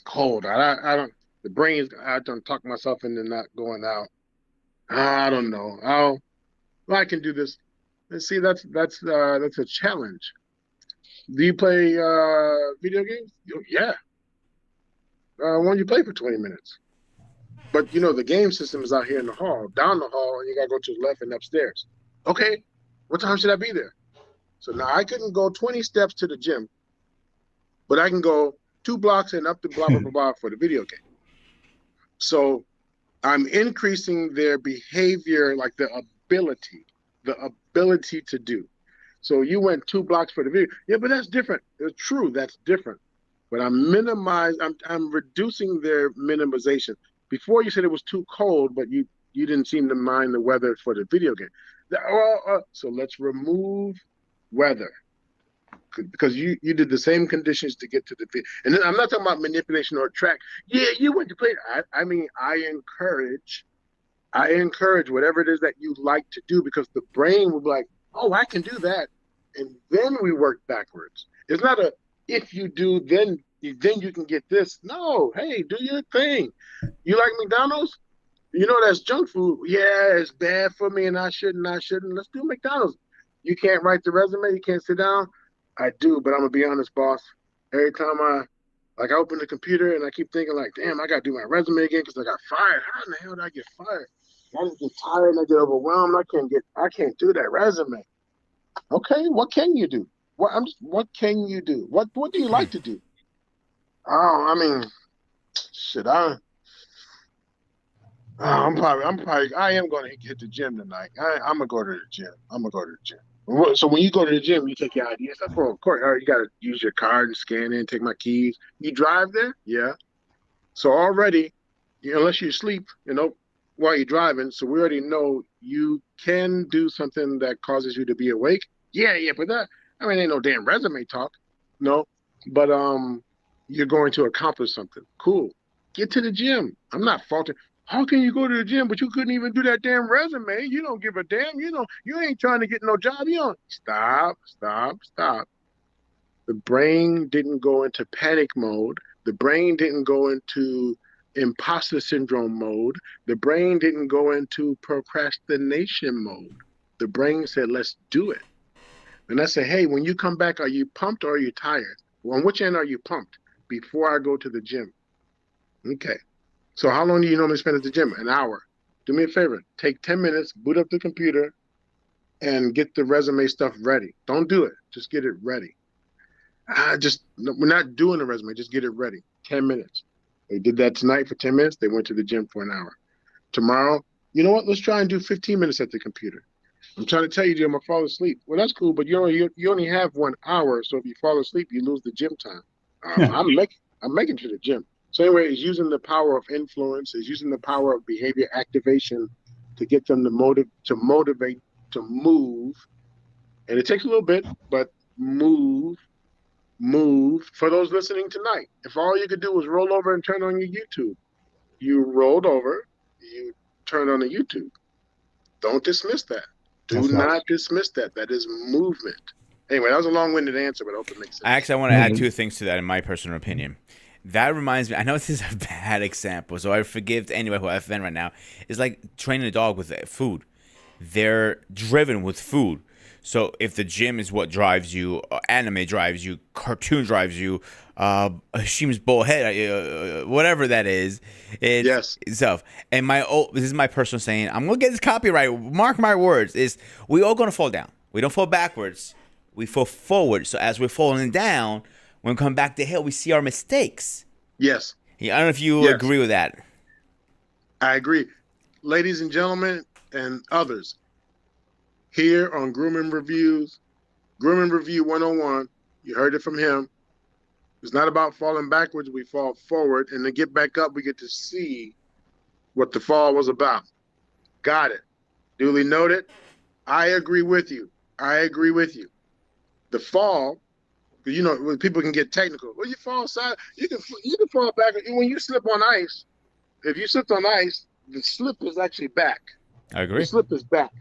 cold, I don't, the brain, I don't talk myself into not going out. I don't know. Well, I can do this. And see, that's a challenge. Do you play video games? Yeah. Why don't you play for 20 minutes? But the game system is out here in the hall, down the hall, and you gotta go to the left and upstairs. Okay, what time should I be there? So now I couldn't go 20 steps to the gym, but I can go 2 blocks and up to blah blah blah blah for the video game. So I'm increasing their behavior, like the ability to do. So you went 2 blocks for the video. Yeah, but that's different. It's true, that's different. But I'm reducing their minimization. Before you said it was too cold, but you didn't seem to mind the weather for the video game. So let's remove weather, because you did the same conditions to get to the video. And then I'm not talking about manipulation or track. Yeah, you went to play. I mean, I encourage whatever it is that you like to do, because the brain will be like, oh, I can do that. And then we work backwards. It's not a, if you do, then you can get this. No, hey, do your thing. You like McDonald's? That's junk food. Yeah, it's bad for me and I shouldn't. Let's do McDonald's. You can't write the resume. You can't sit down. I do, but I'm going to be honest, boss. Every time I open the computer and I keep thinking like, damn, I got to do my resume again because I got fired. How in the hell did I get fired? I just get tired and I get overwhelmed. I can't do that resume. Okay, what can you do? What can you do? What do you like to do? Oh, I mean, shit, I am going to hit the gym tonight. I'm gonna go to the gym. So when you go to the gym, you take your ID stuff. Well, of course, you got to use your card and scan in, take my keys. You drive there, yeah. So already, unless you sleep, while you're driving, so we already know you can do something that causes you to be awake. Yeah, yeah, but ain't no damn resume talk, no. But you're going to accomplish something. Cool. Get to the gym. I'm not faulting. How can you go to the gym, but you couldn't even do that damn resume? You don't give a damn. You ain't trying to get no job. You don't. Stop, stop, stop. The brain didn't go into panic mode. The brain didn't go into imposter syndrome mode. The brain didn't go into procrastination mode. The brain said, let's do it. And I say, hey, when you come back, are you pumped or are you tired? Well, on which end are you pumped? Before I go to the gym. Okay. So how long do you normally spend at the gym? An hour. Do me a favor. Take 10 minutes, boot up the computer, and get the resume stuff ready. Don't do it. Just get it ready. We're not doing the resume. Just get it ready. 10 minutes. They did that tonight for 10 minutes. They went to the gym for an hour. Tomorrow, you know what? Let's try and do 15 minutes at the computer. I'm trying to tell you, Jim, I'm gonna fall asleep. Well, that's cool, but you only have 1 hour. So if you fall asleep, you lose the gym time. I'm making to the gym. So anyway, it's using the power of influence. It's using the power of behavior activation to get them to motivate to move. And it takes a little bit, but move. For those listening tonight, if all you could do was roll over and turn on your YouTube, you rolled over, you turned on the YouTube. Don't dismiss that. Do not dismiss that. That is movement. Anyway, that was a long-winded answer, but I hope it makes sense. I want to add 2 things to that, in my personal opinion. That reminds me, I know this is a bad example, so I forgive anybody who I offend right now. It's like training a dog with food. They're driven with food. So if the gym is what drives you, anime drives you, cartoon drives you, Hashim's bullhead, whatever that is, it's stuff. And this is my personal saying. I'm gonna get this copyright. Mark my words. Is we all gonna fall down. We don't fall backwards. We fall forward. So as we're falling down, when we come back the hill, we see our mistakes. Yes. Yeah, I don't know if you agree with that. I agree, ladies and gentlemen, and others. Here on Grooming Review 101, you heard it from him. It's not about falling backwards, we fall forward, and to get back up, we get to see what the fall was about. Got it. Duly noted. I agree with you. The fall, when people can get technical. Well, you fall side, you can fall back. When you slip on ice, if you slipped on ice, the slip is actually back. I agree. The slip is back.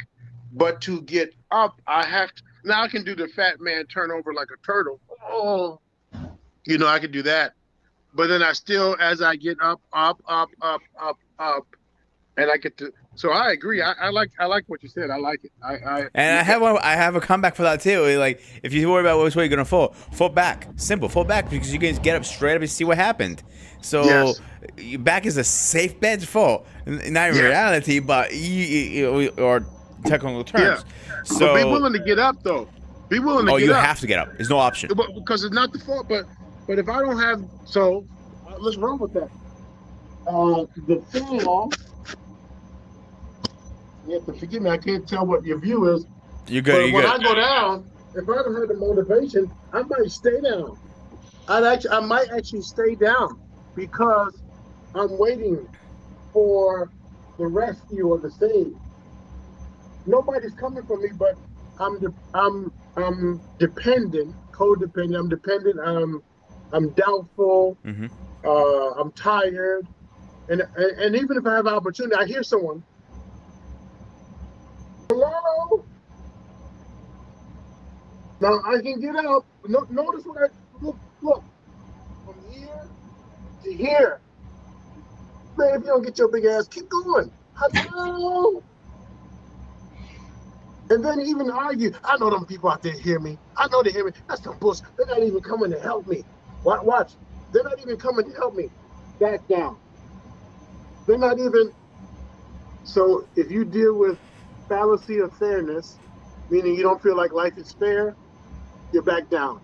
But to get up, now I can do the fat man turn over like a turtle. Oh, I can do that. But then I still, as I get up, and I get to. So I agree. I like what you said. I like it. I have a comeback for that too. Like if you worry about which way you're gonna fall back. Simple, fall back because you can get up straight up and see what happened. So your back is a safe bet to fall. Not in reality, but or technical terms. Yeah. So but be willing to get up though. Be willing to get up. Oh, you have to get up. There's no option. Because it's not the fault. But if I don't have, let's roll with that. The fall. You have to forgive me. I can't tell what your view is. You're good. But when I go down, if I don't have the motivation, I might stay down. I might actually stay down because I'm waiting for the rescue or the save. Nobody's coming for me, but I'm dependent, codependent. I'm dependent. I'm doubtful. Mm-hmm. I'm tired, and even if I have an opportunity, I hear someone. Hello. Now I can get up. Notice what look from here to here. Man, if you don't get your big ass, keep going. Hello. And then even argue. I know them people out there hear me. I know they hear me. That's some bullshit. They're not even coming to help me. Watch. They're not even coming to help me. Back down. They're not even. So if you deal with fallacy of fairness, meaning you don't feel like life is fair, you're back down.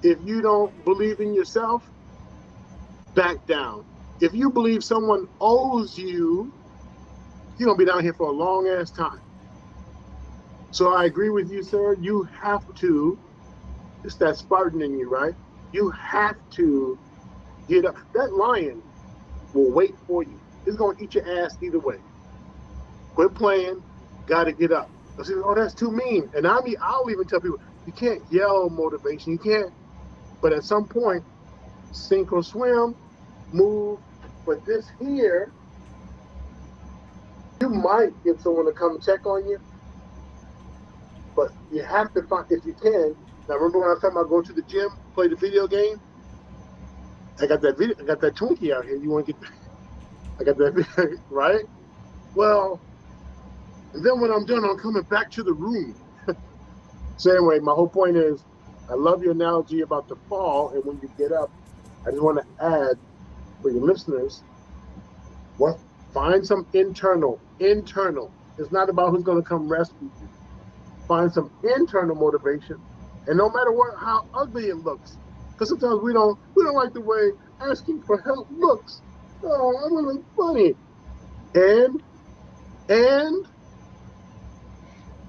If you don't believe in yourself, back down. If you believe someone owes you, you're going to be down here for a long ass time. So I agree with you, sir. You have to, it's that Spartan in you, right? You have to get up. That lion will wait for you. It's going to eat your ass either way. Quit playing. Got to get up. I say, oh, that's too mean. And I'll even tell people, you can't yell motivation. You can't. But at some point, sink or swim, move, But this here, you might get someone to come check on you, but you have to find, if you can. Now, remember when I was talking about going to the gym, play the video game? I got that Twinkie out here. You want to get? I got that right. Well, and then when I'm done, I'm coming back to the room. So anyway, my whole point is, I love your analogy about the fall, and when you get up, I just want to add for your listeners, what find some internal. It's not about who's going to come rescue you. Find some internal motivation, and no matter how ugly it looks, because sometimes we don't like the way asking for help looks. Oh, I want to look funny, and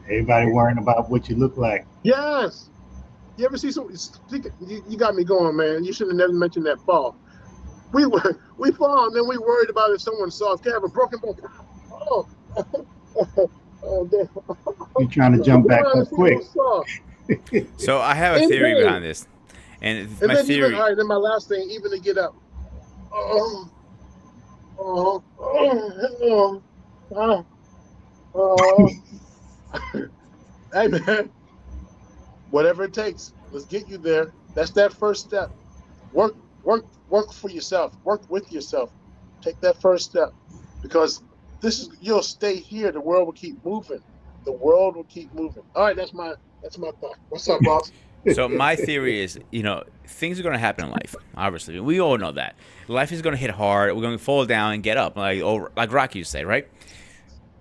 Everybody worrying about what you look like. yes. You ever see you got me going, man. You should have never mentioned that fall. We fall, and then we worried about if someone saw us. They have a broken bone. Oh, oh, damn. You're trying to jump back up quick. So I have a theory behind this, and my then theory. Even, all right, then my last thing, even to get up. Hey man, whatever it takes, let's get you there. That's that first step. Work for yourself. Work with yourself. Take that first step, because you'll stay here. The world will keep moving. The world will keep moving. All right, that's my thought. What's up, boss? So my theory is, things are going to happen in life. Obviously, we all know that life is going to hit hard. We're going to fall down and get up, like Rocky used to say, right?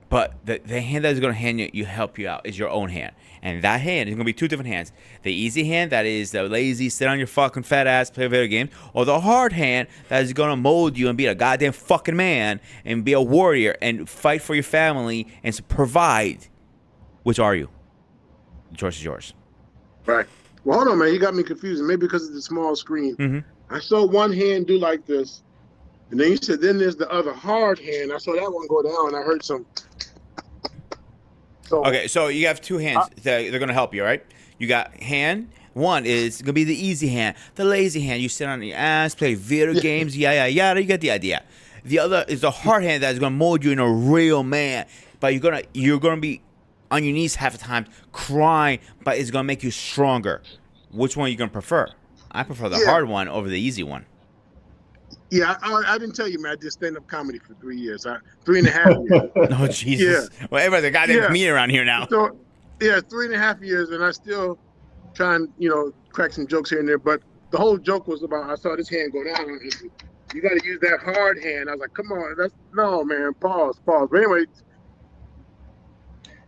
But the hand that is going to hand you help you out is your own hand, and that hand is going to be two different hands. The easy hand, that is the lazy, sit on your fucking fat ass, play video games, or the hard hand that is going to mold you and be a goddamn fucking man and be a warrior and fight for your family and provide. Which are you? The choice is yours. Right. Well, hold on, man. You got me confused. Maybe because of the small screen. Mm-hmm. I saw one hand do like this, and then you said, then there's the other hard hand. I saw that one go down, and I heard some. Okay, so you have two hands that they're going to help you, right? You got hand. One is going to be the easy hand, the lazy hand. You sit on your ass, play video games, yada. You get the idea. The other is the hard hand that is going to mold you in a real man. But you're gonna be on your knees half the time, crying, but it's going to make you stronger. Which one are you going to prefer? I prefer the hard one over the easy one. Yeah, I didn't tell you, man. I did stand-up comedy for 3 years. 3.5 years. Oh, Jesus. Yeah. Well, everybody's a goddamn comedian around here now. So, 3.5 years, and I still try and, crack some jokes here and there. But the whole joke was about, I saw this hand go down. And you got to use that hard hand. I was like, come on. No, man. Pause. But anyway.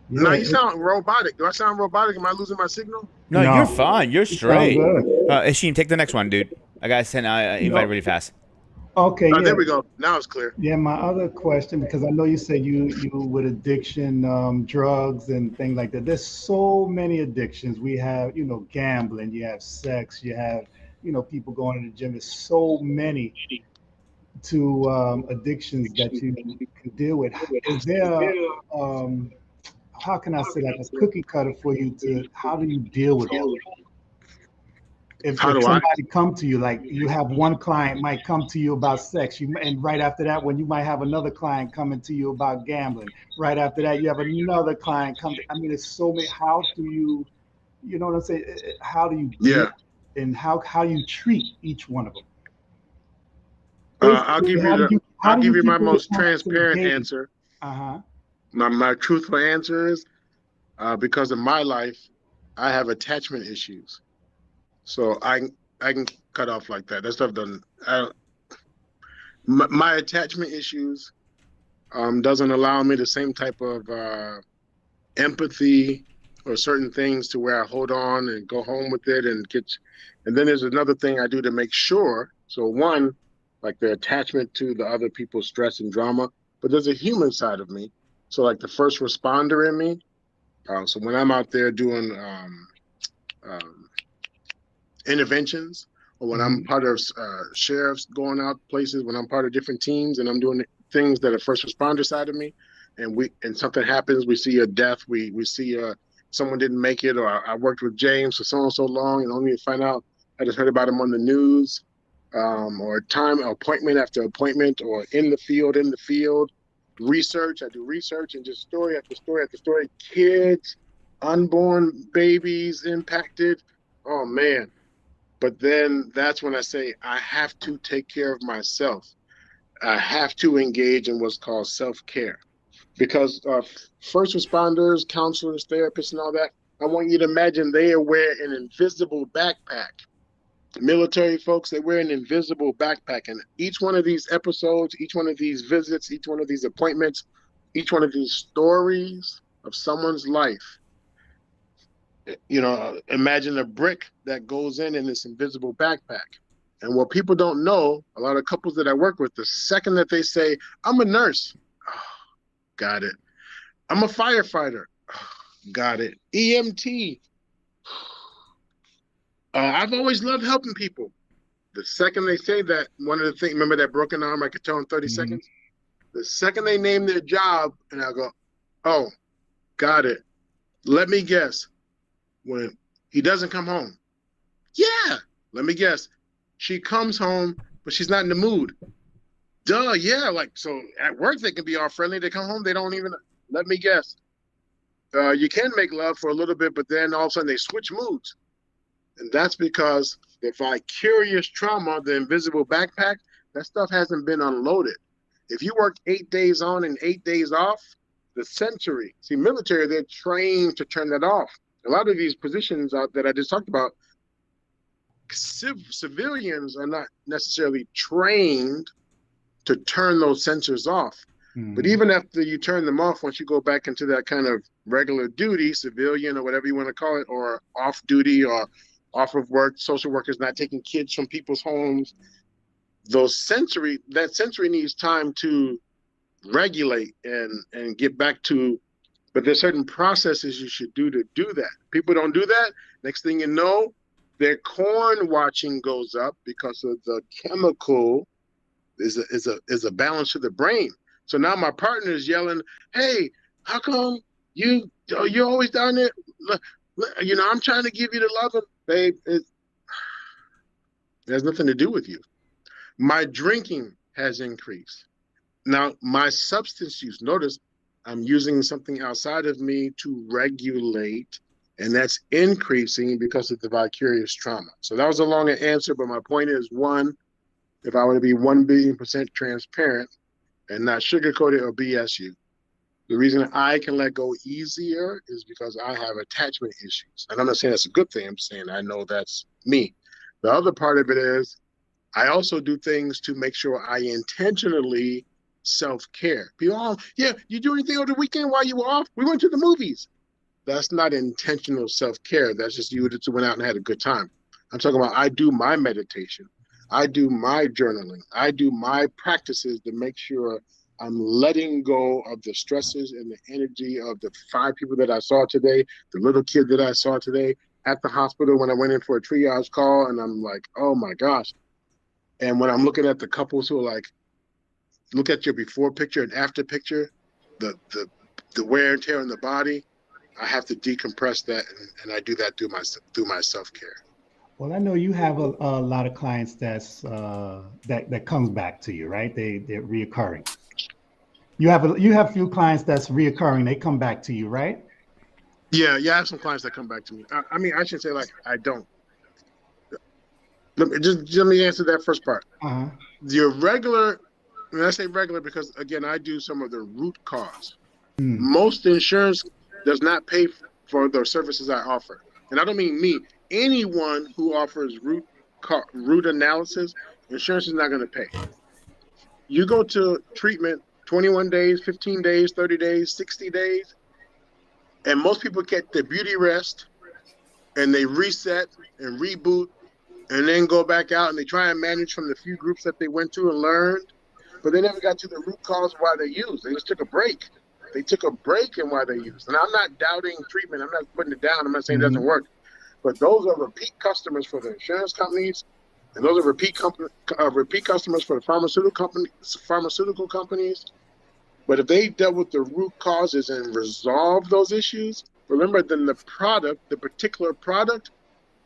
Yeah, now you sound robotic. Do I sound robotic? Am I losing my signal? No, you're fine. You're straight. Isheen, take the next one, dude. I got to send invite really fast. Okay. There we go. Now it's clear. Yeah, my other question, because I know you said you with addiction, drugs and things like that. There's so many addictions. We have, gambling, you have sex, you have, people going to the gym. There's so many to addictions that you can deal with. Is there, how can I say, like a cookie cutter for you how do you deal with all of it? If somebody come to you, like you have one client might come to you about sex, and right after that one, you might have another client coming to you about gambling. Right after that, you have another client come. It's so many. How do you, what I'm saying? How do you and how you treat each one of them? I'll give you my most transparent answer. My truthful answer is because of my life, I have attachment issues. So I can cut off like that. That stuff doesn't. My attachment issues doesn't allow me the same type of empathy or certain things to where I hold on and go home with it and then there's another thing I do to make sure. So one, like the attachment to the other people's stress and drama, but there's a human side of me. So like the first responder in me. So when I'm out there doing interventions, or when I'm part of sheriffs going out places, when I'm part of different teams and I'm doing things that are first responder side of me, and something happens, we see a death, we see someone didn't make it, or I worked with James for so long and only to find out I just heard about him on the news. or time appointment after appointment, or in the field, research. I do research and just story after story after story. Kids, unborn babies impacted. Oh man. But then that's when I say I have to take care of myself. I have to engage in what's called self-care, because first responders, counselors, therapists, and all that, I want you to imagine they wear an invisible backpack. Military folks, they wear an invisible backpack. And each one of these episodes, each one of these visits, each one of these appointments, each one of these stories of someone's life, imagine a brick that goes in this invisible backpack. And what people don't know, a lot of couples that I work with, the second that they say, I'm a nurse, oh, got it. I'm a firefighter, oh, got it. EMT, I've always loved helping people. The second they say that, one of the things, remember that broken arm I could tell in 30 seconds? The second they name their job, and I'll go, oh, got it. Let me guess. When he doesn't come home. Yeah, let me guess. She comes home, but she's not in the mood. Duh, yeah, so at work they can be all friendly. They come home, they don't even, let me guess. You can make love for a little bit, but then all of a sudden they switch moods. And that's because the vicarious trauma, the invisible backpack, that stuff hasn't been unloaded. If you work 8 days on and 8 days off, the sensory, military, they're trained to turn that off. A lot of these positions that I just talked about, civilians are not necessarily trained to turn those sensors off. But even after you turn them off, once you go back into that kind of regular duty, civilian or whatever you want to call it, or off duty or off of work, social workers not taking kids from people's homes, that sensory needs time to regulate and get back to. But there's certain processes you should do to do that. People don't do that. Next thing you know, their corn watching goes up because of the chemical is a balance to the brain. So now my partner is yelling, "Hey, how come you're always down there? I'm trying to give you the love, babe. It has nothing to do with you. My drinking has increased. Now my substance use. Notice I'm using something outside of me to regulate, and that's increasing because of the vicarious trauma." So that was a longer answer, but my point is, one, if I were to be 1,000,000,000% transparent and not sugarcoat it or BS you, the reason I can let go easier is because I have attachment issues. And I'm not saying that's a good thing. I'm saying I know that's me. The other part of it is I also do things to make sure I intentionally self-care. People, oh, yeah, you do anything over the weekend while you were off? We went to the movies. That's not intentional self-care. That's just you just went out and had a good time. I'm talking about I do my meditation. I do my journaling. I do my practices to make sure I'm letting go of the stresses and the energy of the 5 people that I saw today, the little kid that I saw today at the hospital when I went in for a triage call, and I'm like, oh my gosh. And when I'm looking at the couples who are like, look at your before picture and after picture, the wear and tear on the body, I have to decompress that, and I do that through my self-care. Well, I know you have a lot of clients that comes back to you, right? They're reoccurring. You have a few clients that's reoccurring. They come back to you, right? Yeah, I have some clients that come back to me. I mean, I should say I don't. Let me answer that first part. Your regular, and I say regular because again, I do some of the root cause. Most insurance does not pay for the services I offer, and I don't mean me. Anyone who offers root analysis, insurance is not going to pay. You go to treatment 21 days, 15 days, 30 days, 60 days, and most people get their beauty rest, and they reset and reboot, and then go back out and they try and manage from the few groups that they went to and learned, but they never got to the root cause of why they used. They just took a break. They took a break in why they used. And I'm not doubting treatment. I'm not putting it down. I'm not saying it doesn't work. But those are repeat customers for the insurance companies, and those are repeat customers for the pharmaceutical companies. But if they dealt with the root causes and resolved those issues, remember then the particular product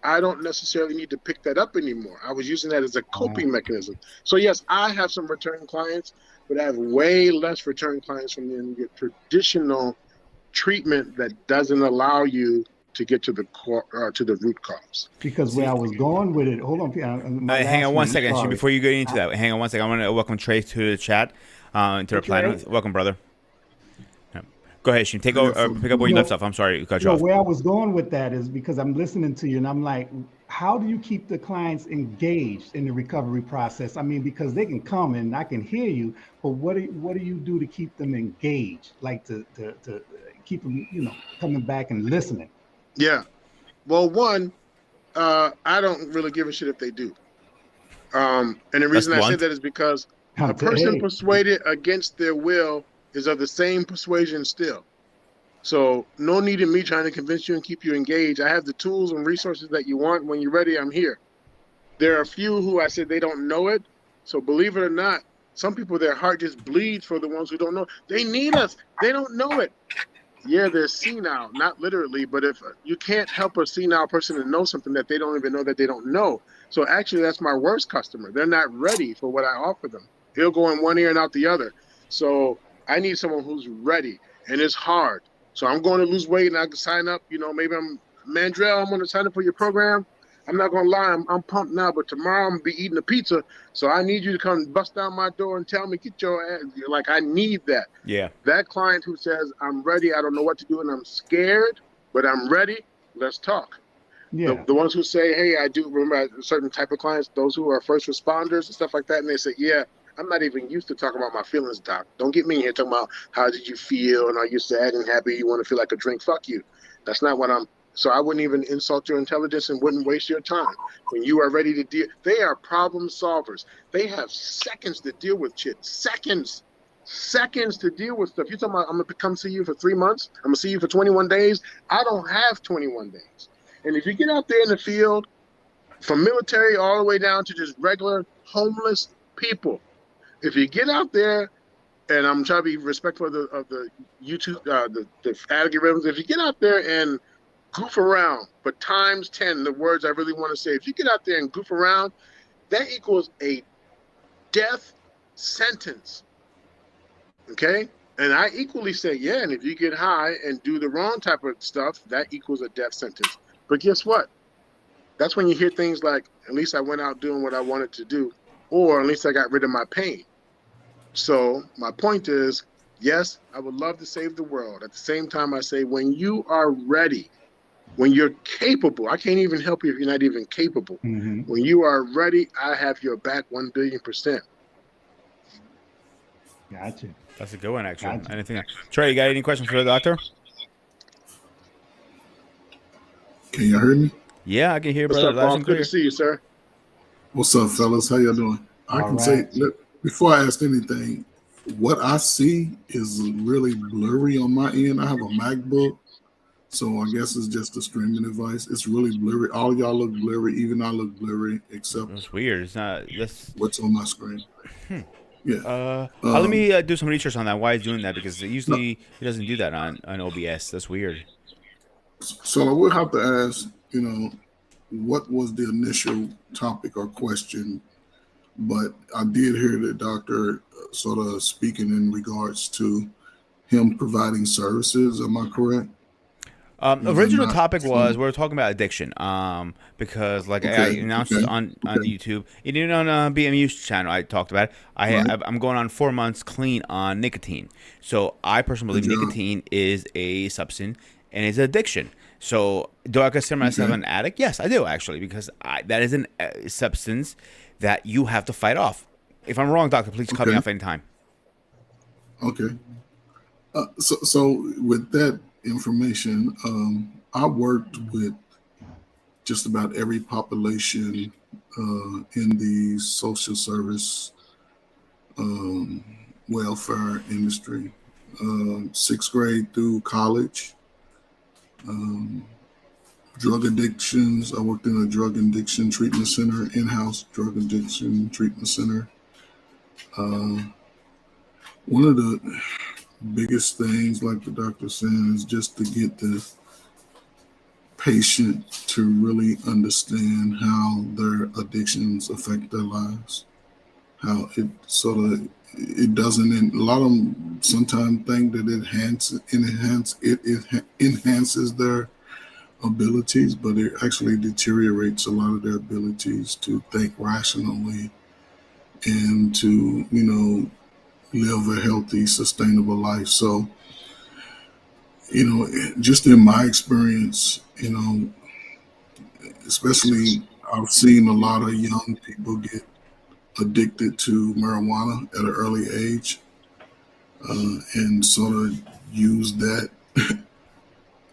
I don't necessarily need to pick that up anymore. I was using that as a coping mechanism. So yes, I have some return clients, but I have way less return clients from your traditional treatment that doesn't allow you to get to the core, to the root cause. Because where I See, was going with it, hold on, my hang last on one one. I'm second. sorry. Before you get into that, hang on one second. I want to welcome Trey to the chat. To Hey, reply. Trey. Welcome, brother. Yeah. Go ahead, Sheen. Take Yeah, over. so Pick up where you left off. I'm sorry to cut you off. Where I was going with that is because I'm listening to you and I'm like, how do you keep the clients engaged in the recovery process? I mean, because they can come and I can hear you, but what do you do to keep them engaged? Like to keep them, coming back and listening. Yeah. Well, one, I don't really give a shit if they do. And the That's reason I say blunt. that is because a person Hey, persuaded against their will is of the same persuasion still. So no need in me trying to convince you and keep you engaged. I have the tools and resources that you want. When you're ready, I'm here. There are a few who I said they don't know it. So believe it or not, some people, their heart just bleeds for the ones who don't know. They need us. They don't know it. Yeah, they're senile, not literally, but if you can't help a senile person to know something that they don't even know that they don't know. So actually, that's my worst customer. They're not ready for what I offer them. He'll go in one ear and out the other. So I need someone who's ready, and it's hard. So I'm going to lose weight, and I can sign up. Maybe Mandrell. I'm going to sign up for your program. I'm not going to lie. I'm pumped now, but tomorrow I'm going to be eating a pizza. So I need you to come bust down my door and tell me, get your ass. Like, I need that. Yeah. That client who says, I'm ready, I don't know what to do, and I'm scared, but I'm ready, let's talk. yeah, The ones who say, hey, I do remember a certain type of clients, those who are first responders and stuff like that, and they say, yeah, I'm not even used to talking about my feelings, doc. Don't get me in here talking about how did you feel, and are you sad and happy, you want to feel like a drink, fuck you. That's not what so I wouldn't even insult your intelligence and wouldn't waste your time. When you are ready to deal, they are problem solvers. They have seconds to deal with shit. Seconds to deal with stuff. You're talking about, I'm going to come see you for 3 months. I'm going to see you for 21 days. I don't have 21 days. And if you get out there in the field, from military all the way down to just regular homeless people, if you get out there, and I'm trying to be respectful of the YouTube, the algorithms, if you get out there and goof around, but times 10, the words I really want to say, if you get out there and goof around, that equals a death sentence. Okay? And I equally say, yeah, and if you get high and do the wrong type of stuff, that equals a death sentence. But guess what? That's when you hear things like, at least I went out doing what I wanted to do, or at least I got rid of my pain. So my point is, yes, I would love to save the world. At the same time, I say, when you are ready, when you're capable, I can't even help you if you're not even capable. mm-hmm. When you are ready, I have your back 1,000,000,000%. Gotcha. That's a good one, actually. Gotcha. Anything? Trey, you got any questions for the doctor? can you hear me? Yeah, I can hear, What's brother. up, Loud boss? and Good clear. to see you, sir. What's up, fellas? How y'all doing? I All can right. say, before I ask anything, what I see is really blurry on my end. I have a MacBook, so I guess it's just a streaming device. It's really blurry. All y'all look blurry. Even I look blurry, except That's weird. It's not. That's. what's on my screen. Yeah. Let me do some research on that. Why he's doing that? Because No, usually he doesn't do that on OBS. That's weird. so I would have to ask, what was the initial topic or question? But I did hear the doctor sort of speaking in regards to him providing services. Am I correct? Was I Original not? topic was we were talking about addiction. Because like I Okay. announced Okay. on Okay. YouTube, and even on BMU's channel, I talked about it. Right. I'm going on 4 months clean on nicotine. So I personally Good believe job. nicotine is a substance and it's addiction. So do I consider myself Okay. an addict? Yes, I do actually, because that is a substance that you have to fight off. If I'm wrong, doctor, please cut me Okay. off anytime. Okay. So with that information, I worked with just about every population in the social service um, welfare industry, 6th grade through college. Drug addictions. I worked in a drug addiction treatment center, in-house drug addiction treatment center. One of the biggest things, like the doctor said, is just to get the patient to really understand how their addictions affect their lives. How it doesn't. A lot of them sometimes think that it enhances their abilities, but it actually deteriorates a lot of their abilities to think rationally and to live a healthy, sustainable life. So just in my experience, especially I've seen a lot of young people get addicted to marijuana at an early age, and sort of use that,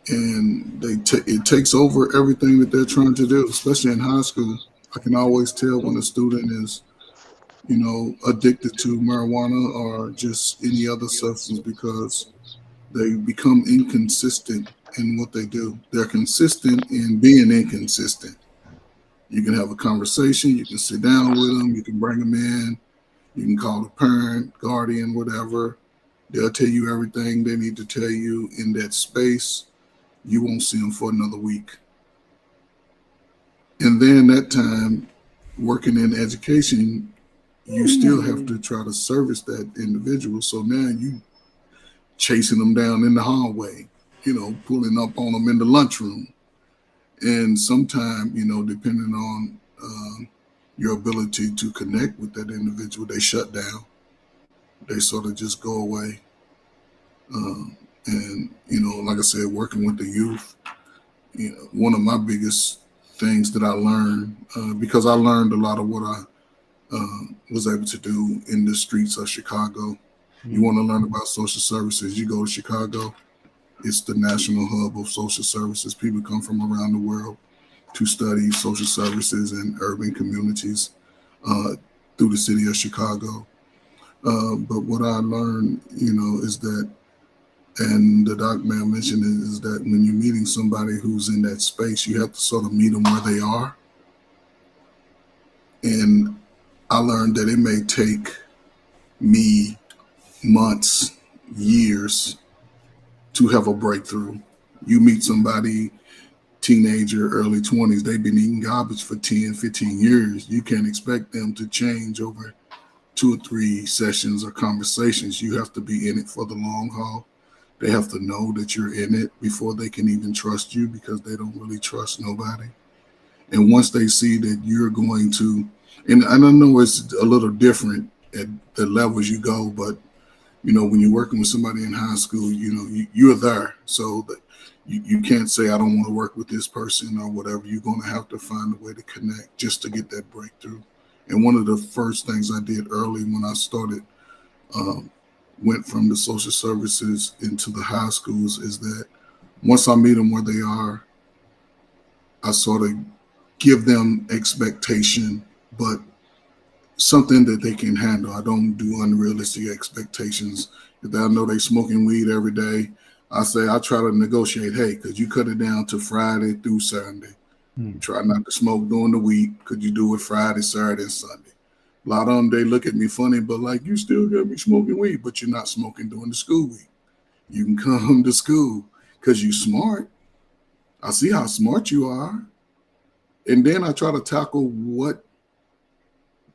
and it takes over everything that they're trying to do, especially in high school. I can always tell when a student is, addicted to marijuana or just any other substance because they become inconsistent in what they do. They're consistent in being inconsistent. You can have a conversation, you can sit down with them, you can bring them in, you can call a parent, guardian, whatever. They'll tell you everything they need to tell you in that space. You won't see them for another week. And then that time, working in education, you still have to try to service that individual. So now you chasing them down in the hallway, pulling up on them in the lunchroom. And sometimes, depending on your ability to connect with that individual, they shut down. They sort of just go away. And, like I said, working with the youth, one of my biggest things that I learned, because I learned a lot of what I was able to do in the streets of Chicago. You want to learn about social services, you go to Chicago. It's the national hub of social services. People come from around the world to study social services in urban communities through the city of Chicago. But what I learned, is that, and the doc man mentioned is that when you're meeting somebody who's in that space, you have to sort of meet them where they are. And I learned that it may take me months, years to have a breakthrough. You meet somebody, teenager, early 20s, they've been eating garbage for 10, 15 years. You can't expect them to change over 2 or 3 sessions or conversations. You have to be in it for the long haul. They have to know that you're in it before they can even trust you, because they don't really trust nobody. And once they see that you're going to, and I know it's a little different at the levels you go, but when you're working with somebody in high school, you're there. So that you can't say, I don't want to work with this person or whatever. You're going to have to find a way to connect just to get that breakthrough. And one of the first things I did early when I started, went from the social services into the high schools, is that once I meet them where they are, I sort of give them expectation, but something that they can handle. I don't do unrealistic expectations. If I know they smoking weed every day, I try to negotiate, hey, could you cut it down to Friday through Sunday? Try not to smoke during the week. Could you do it Friday, Saturday, and Sunday? A lot of them, they look at me funny, but like, you still got me smoking weed, but you're not smoking during the school week. You can come to school because you're smart. I see how smart you are. And then I try to tackle what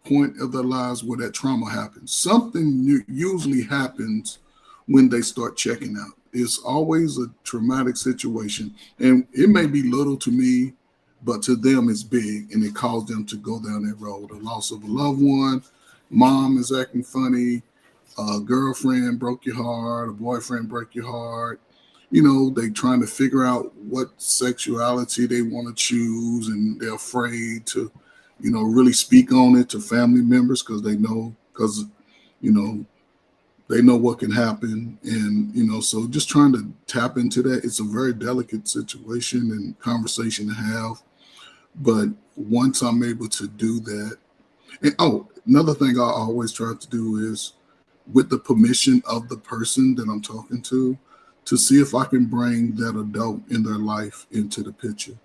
point of their lives where that trauma happens. Something usually happens when they start checking out. It's always a traumatic situation. And it may be little to me, but to them it's big, and it caused them to go down that road. The loss of a loved one, mom is acting funny, a girlfriend broke your heart, a boyfriend broke your heart. They trying to figure out what sexuality they want to choose, and they're afraid to, really speak on it to family members because they know what can happen. And, so just trying to tap into that. It's a very delicate situation and conversation to have. But once I'm able to do that, and another thing I always try to do is, with the permission of the person that I'm talking to see if I can bring that adult in their life into the picture,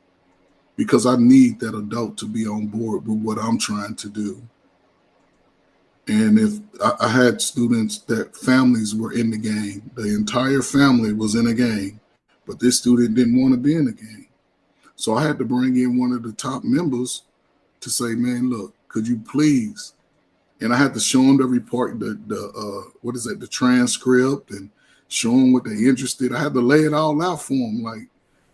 because I need that adult to be on board with what I'm trying to do. And if I had students that families were in the game, the entire family was in a game, but this student didn't want to be in the game. So I had to bring in one of the top members to say, man, look, could you please? And I had to show them the report, the transcript, and show them what they interested. I had to lay it all out for them. Like,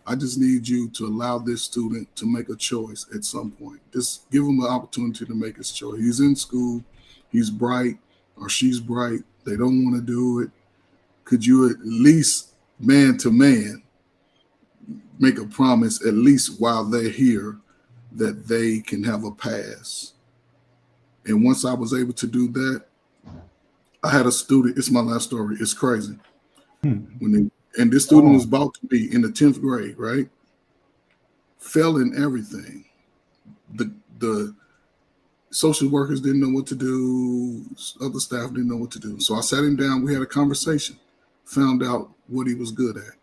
I just need you to allow this student to make a choice at some point. Just give him the opportunity to make his choice. He's in school, he's bright or she's bright. They don't want to do it. Could you at least, man to man, make a promise, at least while they're here, that they can have a pass? And once I was able to do that, I had a student. It's my last story. It's crazy. And this student was about to be in the 10th grade, right? Fell in everything. The social workers didn't know what to do. Other staff didn't know what to do. So I sat him down. We had a conversation. Found out what he was good at.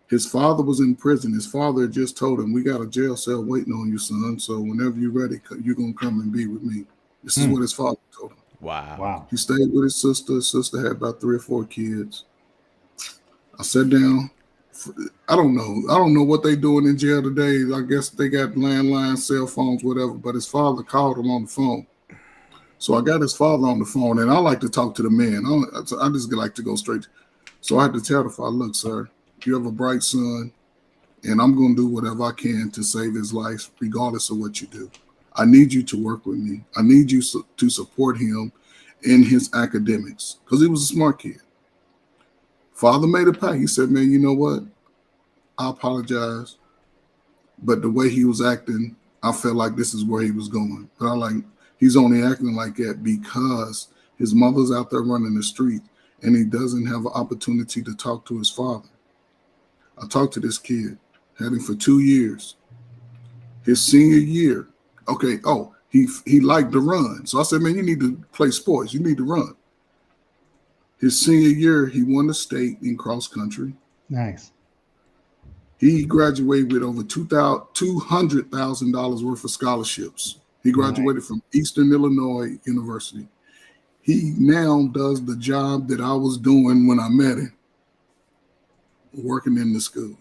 His father was in prison. His father had just told him, we got a jail cell waiting on you, son. So whenever you're ready, you're going to come and be with me. This is what his father told him. Wow. He stayed with his sister. His sister had about 3 or 4 kids. I sat down. I don't know what they doing in jail today. I guess they got landlines, cell phones, whatever. But his father called him on the phone. So I got his father on the phone, and I like to talk to the man. I just like to go straight. So I had to tell the father, look, sir, you have a bright son, and I'm going to do whatever I can to save his life, regardless of what you do. I need you to work with me. I need you to support him in his academics, because he was a smart kid. Father made a pact. He said, man, you know what? I apologize. But the way he was acting, I felt like this is where he was going. But he's only acting like that because his mother's out there running the street and he doesn't have an opportunity to talk to his father. I talked to this kid, had him for 2 years. His senior year, he liked to run. So I said, man, you need to play sports. You need to run. His senior year, he won the state in cross country. Nice. He graduated with over $200,000 worth of scholarships. He graduated from Eastern Illinois University. He now does the job that I was doing when I met him, working in the school.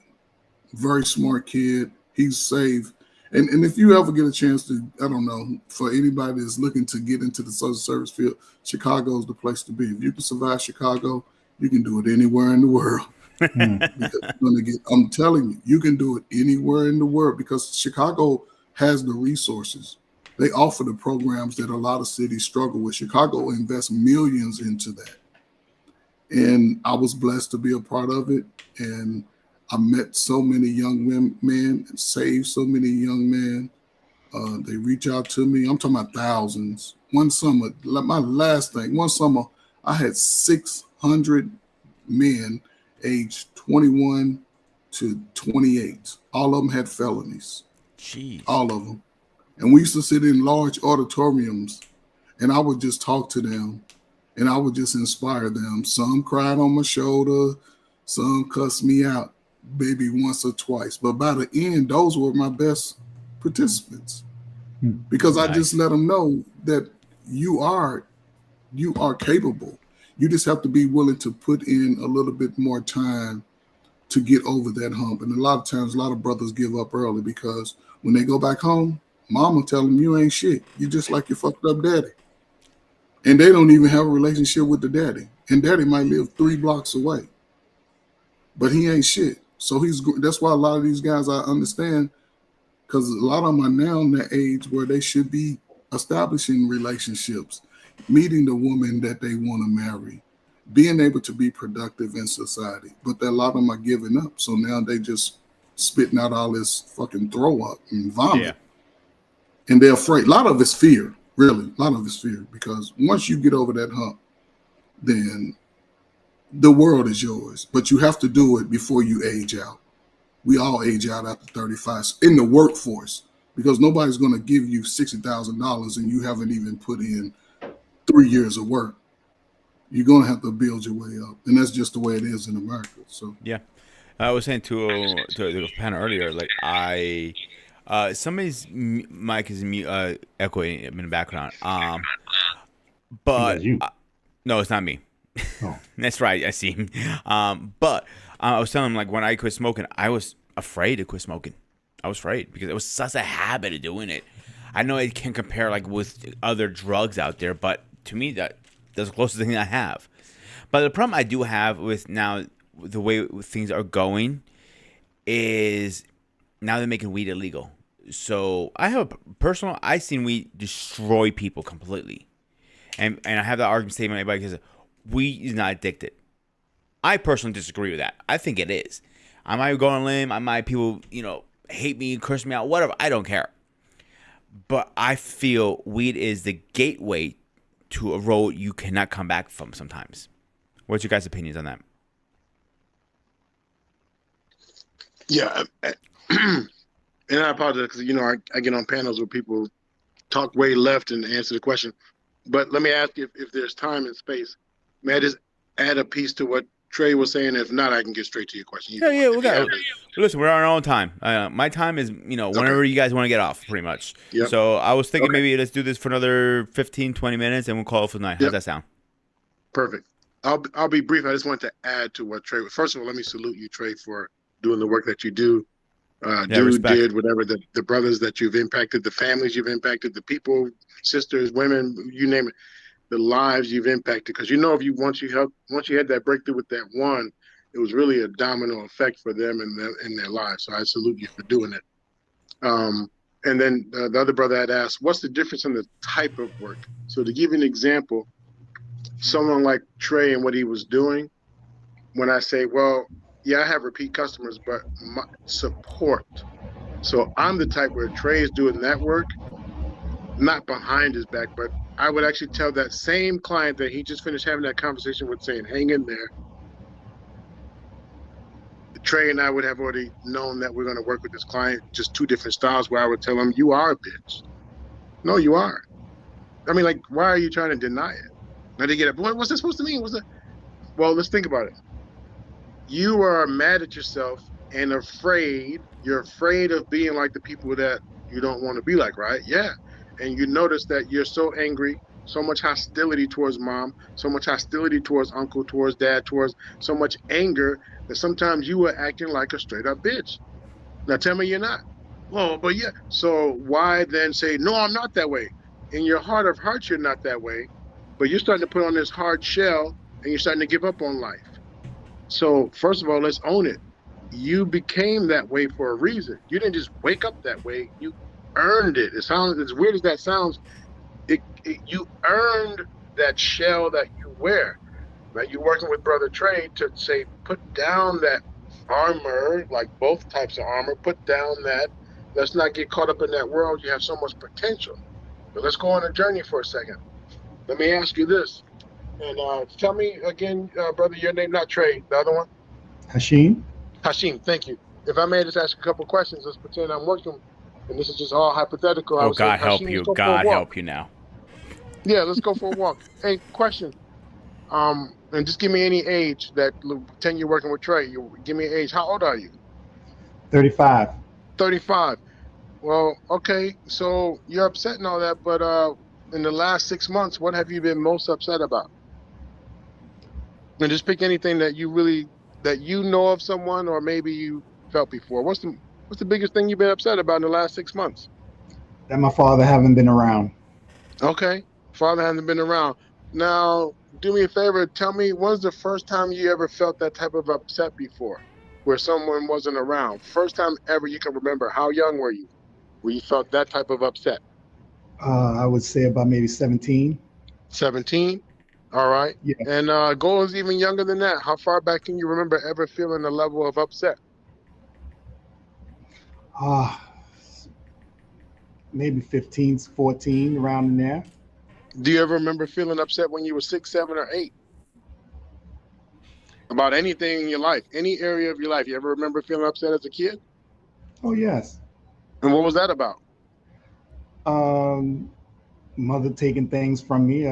Very smart kid. He's saved. And if you ever get a chance to, I don't know, for anybody that's looking to get into the social service field, Chicago is the place to be. If you can survive Chicago, you can do it anywhere in the world. I'm telling you, you can do it anywhere in the world because Chicago has the resources. They offer the programs that a lot of cities struggle with. Chicago invests millions into that. And I was blessed to be a part of it. And I met so many young men and saved so many young men. They reach out to me. I'm talking about thousands. One summer, one summer, I had 600 men aged 21 to 28. All of them had felonies. Jeez. All of them. And we used to sit in large auditoriums, and I would just talk to them, and I would just inspire them. Some cried on my shoulder. Some cussed me out maybe once or twice. But by the end, those were my best participants because I just let them know that you are capable. You just have to be willing to put in a little bit more time to get over that hump. And a lot of times, a lot of brothers give up early because when they go back home, mama tell them you ain't shit. You just like your fucked up daddy. And they don't even have a relationship with the daddy. And daddy might live 3 blocks away. But he ain't shit. So that's why a lot of these guys I understand, because a lot of them are now in that age where they should be establishing relationships, meeting the woman that they want to marry, being able to be productive in society. But a lot of them are giving up. So now they just spitting out all this fucking throw up and vomit. Yeah. And they're afraid. A lot of it's fear, really. A lot of it's fear. Because once you get over that hump, then the world is yours. But you have to do it before you age out. We all age out after 35 in the workforce because nobody's going to give you $60,000 and you haven't even put in 3 years of work. You're going to have to build your way up. And that's just the way it is in America. So yeah. I was saying to the panel earlier, like somebody's mic is echoing in the background. But no, it's not me. Oh. That's right. I see. But I was telling him, like, when I quit smoking, I was afraid to quit smoking. I was afraid because it was such a habit of doing it. I know it can compare like with other drugs out there, but to me that's the closest thing I have. But the problem I do have with now the way things are going is now they're making weed illegal. So I have a personal. I've seen weed destroy people completely, and I have that argument statement because weed is not addicted. I personally disagree with that. I think it is. I might go on a limb. I might people hate me, curse me out, whatever. I don't care. But I feel weed is the gateway to a road you cannot come back from sometimes. What's your guys' opinions on that? Yeah, and I apologize because I get on panels where people talk way left and answer the question. But let me ask you if there's time and space. May I just add a piece to what Trey was saying? If not, I can get straight to your question. Yeah, we got. Listen, we're on our own time. My time is whenever you guys want to get off, pretty much. Yep. So I was thinking maybe let's do this for another 15, 20 minutes, and we'll call it for the night. How's that sound? Perfect. I'll be brief. I just wanted to add to what Trey. First of all, let me salute you, Trey, for doing the work that you do. Did whatever the brothers that you've impacted, the families you've impacted, the people, sisters, women, you name it, the lives you've impacted. Because if once you had that breakthrough with that one, it was really a domino effect for them and their lives. So I salute you for doing it. And then the other brother had asked, what's the difference in the type of work? So to give you an example, someone like Trey and what he was doing, when I say, well, yeah, I have repeat customers, but my support. So I'm the type where Trey is doing that work, not behind his back, but I would actually tell that same client that he just finished having that conversation with saying, hang in there. Trey and I would have already known that we're going to work with this client, just two different styles where I would tell him, you are a bitch. No, you are. I mean, like, why are you trying to deny it? Now they get it. What's that supposed to mean? Well, let's think about it. You are mad at yourself and afraid. You're afraid of being like the people that you don't want to be like, right? Yeah. And you notice that you're so angry, so much hostility towards mom, so much hostility towards uncle, towards dad, towards so much anger that sometimes you are acting like a straight up bitch. Now tell me you're not. Well, but yeah. So why then say, no, I'm not that way? In your heart of hearts, you're not that way, but you're starting to put on this hard shell and you're starting to give up on life. So first of all, let's own it. You became that way for a reason. You didn't just wake up that way. You earned it. It sounds as weird as that sounds. You earned that shell that you wear. Now you're working with Brother Trey to say, put down that armor, like both types of armor. Put down that. Let's not get caught up in that world. You have so much potential. But let's go on a journey for a second. Let me ask you this. And tell me again, brother, your name, not Trey, the other one? Hashim. Hashim, thank you. If I may just ask a couple questions, let's pretend I'm working, and this is just all hypothetical. Oh, God help you. God help you now. Yeah, let's go for a walk. Hey, question. And just give me any age that pretend you're working with Trey. Give me an age. How old are you? 35. 35. Well, okay. So you're upset and all that, but in the last 6 months, what have you been most upset about? And just pick anything that you know of someone, or maybe you felt before. What's the biggest thing you've been upset about in the last 6 months? That my father haven't been around. Okay, father hasn't been around. Now, do me a favor. Tell me, when's the first time you ever felt that type of upset before, where someone wasn't around? First time ever you can remember. How young were you, where you felt that type of upset? I would say about maybe 17. 17. All right. Yeah. And Goal is even younger than that. How far back can you remember ever feeling a level of upset? Maybe 15, 14, around in there. Do you ever remember feeling upset when you were 6, 7, or 8? About anything in your life, any area of your life. You ever remember feeling upset as a kid? Oh, yes. And what was that about? Mother taking things from me.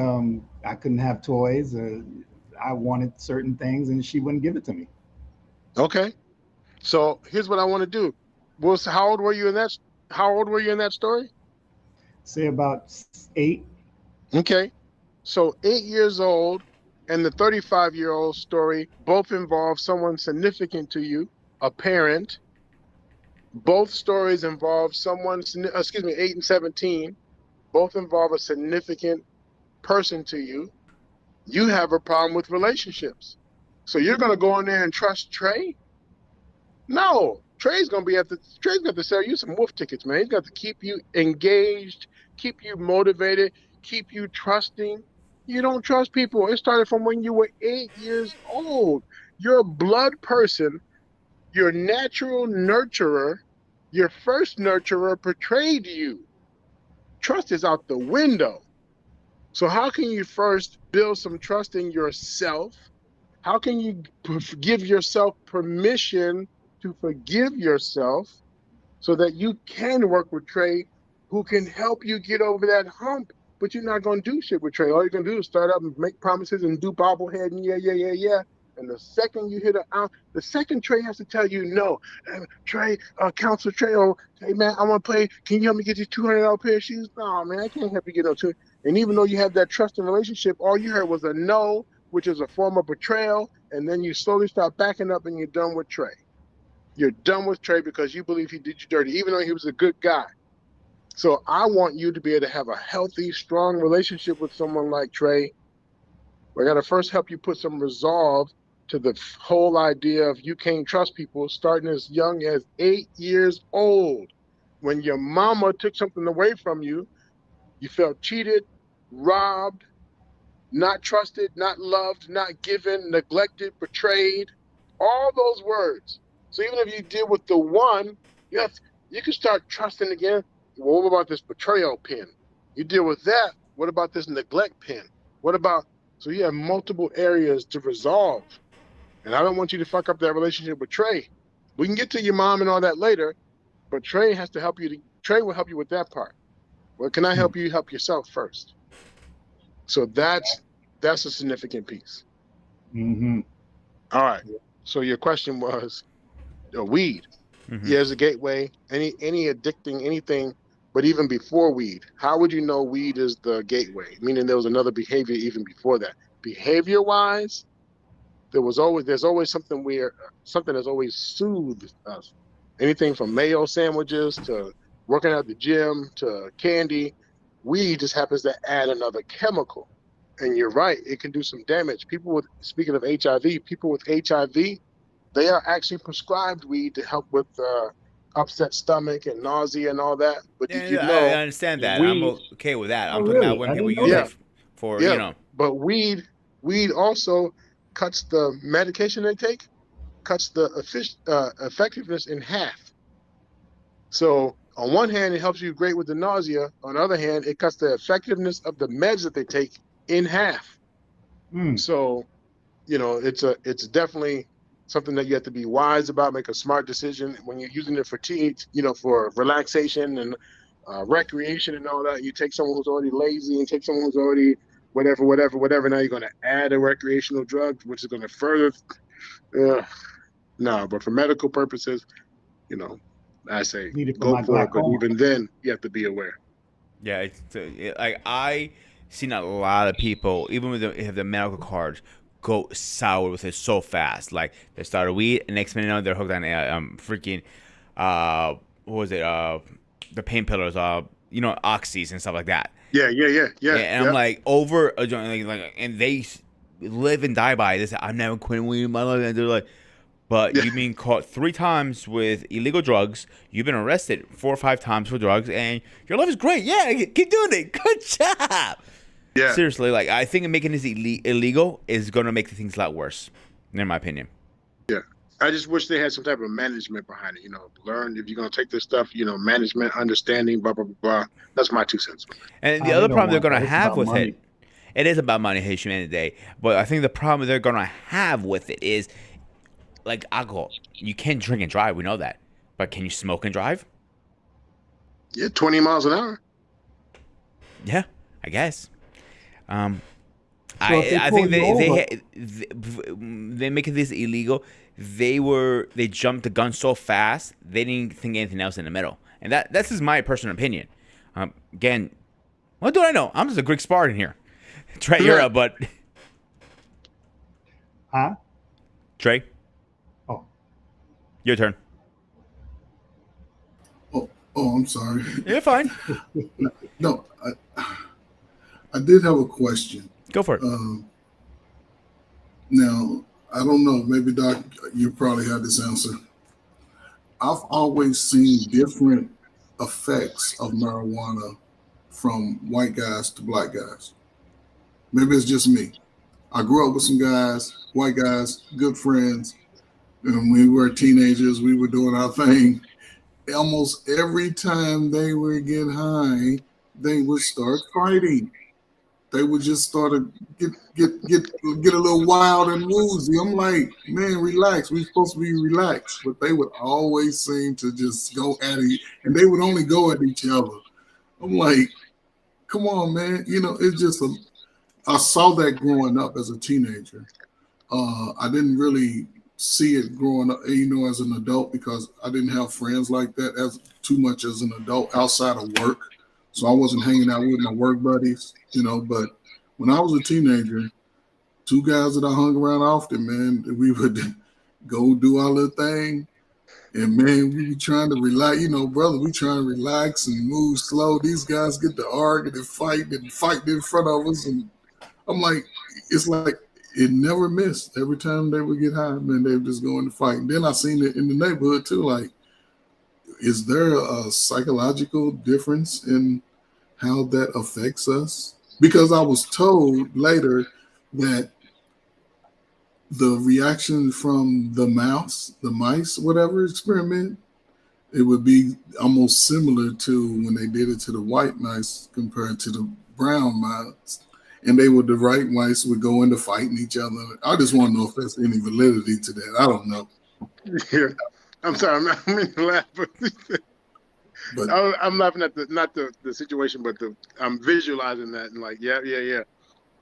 I couldn't have toys. I wanted certain things and she wouldn't give it to me. Okay. So here's what I want to do. How old were you in that story? Say about 8. Okay. So 8 years old and the 35-year-old story both involve someone significant to you, a parent, Both stories involve someone, excuse me, 8 and 17. Both involve a significant person to you. You have a problem with relationships. So you're going to go in there and trust Trey? No. Trey's got to sell you some wolf tickets, man. He's got to keep you engaged, keep you motivated, keep you trusting. You don't trust people. It started from when you were 8 years old. You're a blood person. Your natural nurturer, your first nurturer betrayed you. Trust is out the window. So how can you first build some trust in yourself? How can you give yourself permission to forgive yourself so that you can work with Trey, who can help you get over that hump? But you're not going to do shit with Trey. All you're going to do is start up and make promises and do bobblehead and yeah. And the second you hit the second Trey has to tell you no. Trey, Counselor Trey, oh, hey man, I want to play. Can you help me get these $200 pair of shoes? No, man, I can't help you get no two. And even though you have that trust and relationship, all you heard was a no, which is a form of betrayal. And then you slowly start backing up and you're done with Trey. You're done with Trey because you believe he did you dirty, even though he was a good guy. So I want you to be able to have a healthy, strong relationship with someone like Trey. We're going to first help you put some resolve to the whole idea of you can't trust people starting as young as 8 years old. When your mama took something away from you, you felt cheated, robbed, not trusted, not loved, not given, neglected, betrayed, all those words. So even if you deal with the one, you can start trusting again. Well, what about this betrayal pin? You deal with that. What about this neglect pin? What about, so you have multiple areas to resolve. And I don't want you to fuck up that relationship with Trey. We can get to your mom and all that later, but Trey has to help you. Trey will help you with that part. Well, can I help you help yourself first? So that's a significant piece. Mm-hmm. All right. So your question was weed. Mm-hmm. Yeah, as a gateway, any addicting, anything, but even before weed, how would you know weed is the gateway? Meaning there was another behavior even before that. Behavior wise, there's always something weird, something that's always soothed us. Anything from mayo sandwiches to working at the gym to candy, weed just happens to add another chemical. And you're right, it can do some damage. Speaking of HIV, people with HIV, they are actually prescribed weed to help with upset stomach and nausea and all that. But did you know? I understand that. Weed, I'm okay with that. I'm Oh, talking really? about when I people didn't know use that. it for, you know. But weed also cuts the medication they take, cuts the effectiveness in half. So on one hand, it helps you great with the nausea. On the other hand, it cuts the effectiveness of the meds that they take in half. So, it's definitely something that you have to be wise about, make a smart decision when you're using it for for relaxation and recreation and all that. You take someone who's already lazy and take someone who's already whatever. Now you're going to add a recreational drug, which is going to further. No, but for medical purposes, I say go for it. But even then, you have to be aware. Yeah, like I seen a lot of people, even with the medical cards, go sour with it so fast. Like they started weed, and next minute they're hooked on freaking what was it? The pain pillars, oxys and stuff like that. Yeah. And I'm like over a joint, like, and they live and die by this. I'm never quitting weed in my life, and they're like. But you've been caught 3 times with illegal drugs. You've been arrested 4 or 5 times for drugs, and your life is great. Yeah, keep doing it. Good job. Yeah. Seriously, like I think making this illegal is going to make things a lot worse, in my opinion. Yeah, I just wish they had some type of management behind it. Learn if you're going to take this stuff. Management, understanding, blah blah blah. That's my 2 cents. And the other problem they're going to have with it is about money. At the end of the day, but I think the problem they're going to have with it is. Like alcohol, you can drink and drive. We know that, but can you smoke and drive? Yeah, 20 miles an hour. Yeah, I guess. I think they make this illegal. They jumped the gun so fast they didn't think anything else in the middle, and that's just my personal opinion. Again, what do I know? I'm just a Greek Spartan here. Trey, you're up, but Trey. Your turn. Oh, I'm sorry. You're fine. No, I did have a question. Go for it. Now, I don't know. Maybe Doc, you probably have this answer. I've always seen different effects of marijuana from white guys to black guys. Maybe it's just me. I grew up with some guys, white guys, good friends. And when we were teenagers, we were doing our thing. Almost every time they would get high, they would start fighting. They would just start to get a little wild and woozy. I'm like, man, relax. We're supposed to be relaxed, but they would always seem to just go at it, and they would only go at each other. I'm like, come on, man. You know, it's just I saw that growing up as a teenager. I didn't really see it growing up, you know, as an adult because I didn't have friends like that as too much as an adult outside of work. So I wasn't hanging out with my work buddies, you know. But when I was a teenager, two guys that I hung around often, man, we would go do our little thing. And man, we be trying to relax, you know, brother, we trying to relax and move slow. These guys get to argue and fight in front of us. And I'm like, it's like it never missed. Every time they would get high, man, they would just go in the fight. And then I seen it in the neighborhood too. Like, is there a psychological difference in how that affects us? Because I was told later that the reaction from the mice, whatever experiment, it would be almost similar to when they did it to the white mice compared to the brown mice. And the right mice would go into fighting each other. I just want to know if there's any validity to that. I don't know. Yeah. I'm sorry, I'm in the laugh, but I'm laughing at not the situation, but I'm visualizing that and like, yeah.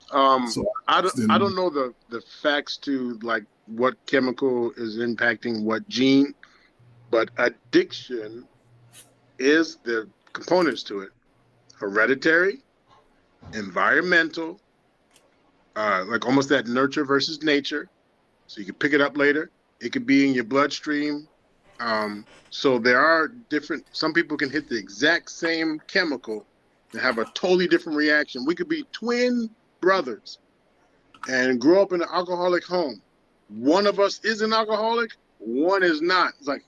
So I don't know the facts to like what chemical is impacting what gene, but addiction is the components to it: hereditary, environmental, like almost that nurture versus nature. So you can pick it up later. It could be in your bloodstream. So there are different, some people can hit the exact same chemical and have a totally different reaction. We could be twin brothers and grow up in an alcoholic home. One of us is an alcoholic, one is not. It's like,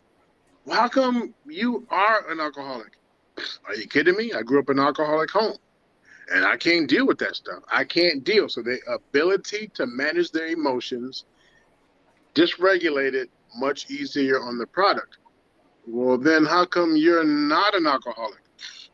well, how come you are an alcoholic? Are you kidding me? I grew up in an alcoholic home and I can't deal with that stuff. I can't deal. So the ability to manage their emotions, dysregulated, much easier on the product. Well, then how come you're not an alcoholic?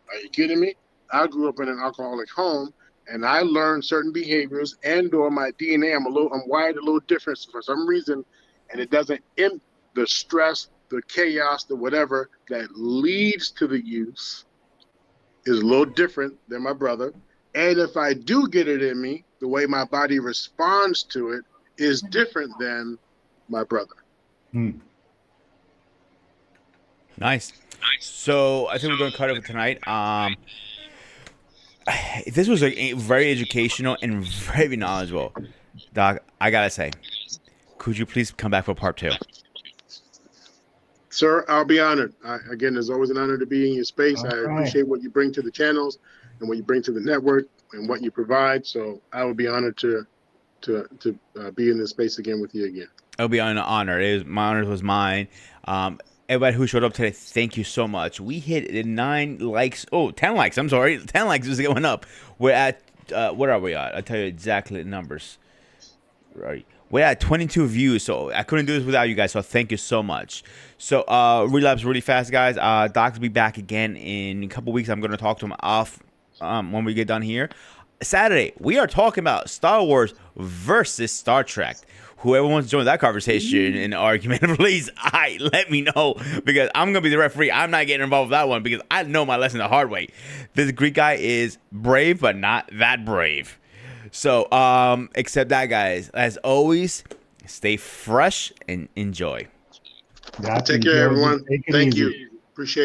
Are you kidding me? I grew up in an alcoholic home and I learned certain behaviors and or my DNA, I'm wired a little different for some reason, and it doesn't end the stress, the chaos, the whatever that leads to the use is a little different than my brother. And if I do get it in me, the way my body responds to it is different than my brother. Nice. So I think we're going to cut it for tonight. This was very educational and very knowledgeable. Doc, I got to say, could you please come back for part 2? Sir, I'll be honored. Again, it's always an honor to be in your space. All I right. appreciate what you bring to the channels and what you bring to the network and what you provide. So I would be honored to be in this space again with you again. It'll be an honor. My honor was mine. Everybody who showed up today, thank you so much. We hit 9 likes. Oh, 10 likes. I'm sorry. 10 likes is going up. We're at, what are we at? I'll tell you exactly the numbers. Right. We're at 22 views, so I couldn't do this without you guys, so thank you so much. So, relapse really fast, guys. Doc will be back again in a couple weeks. I'm going to talk to him off when we get done here. Saturday, we are talking about Star Wars versus Star Trek. Whoever wants to join that conversation and argument, please let me know, because I'm going to be the referee. I'm not getting involved with that one because I know my lesson the hard way. This Greek guy is brave, but not that brave. So, except that, guys, as always, stay fresh and enjoy. Take care, everyone. Thank you. Appreciate it.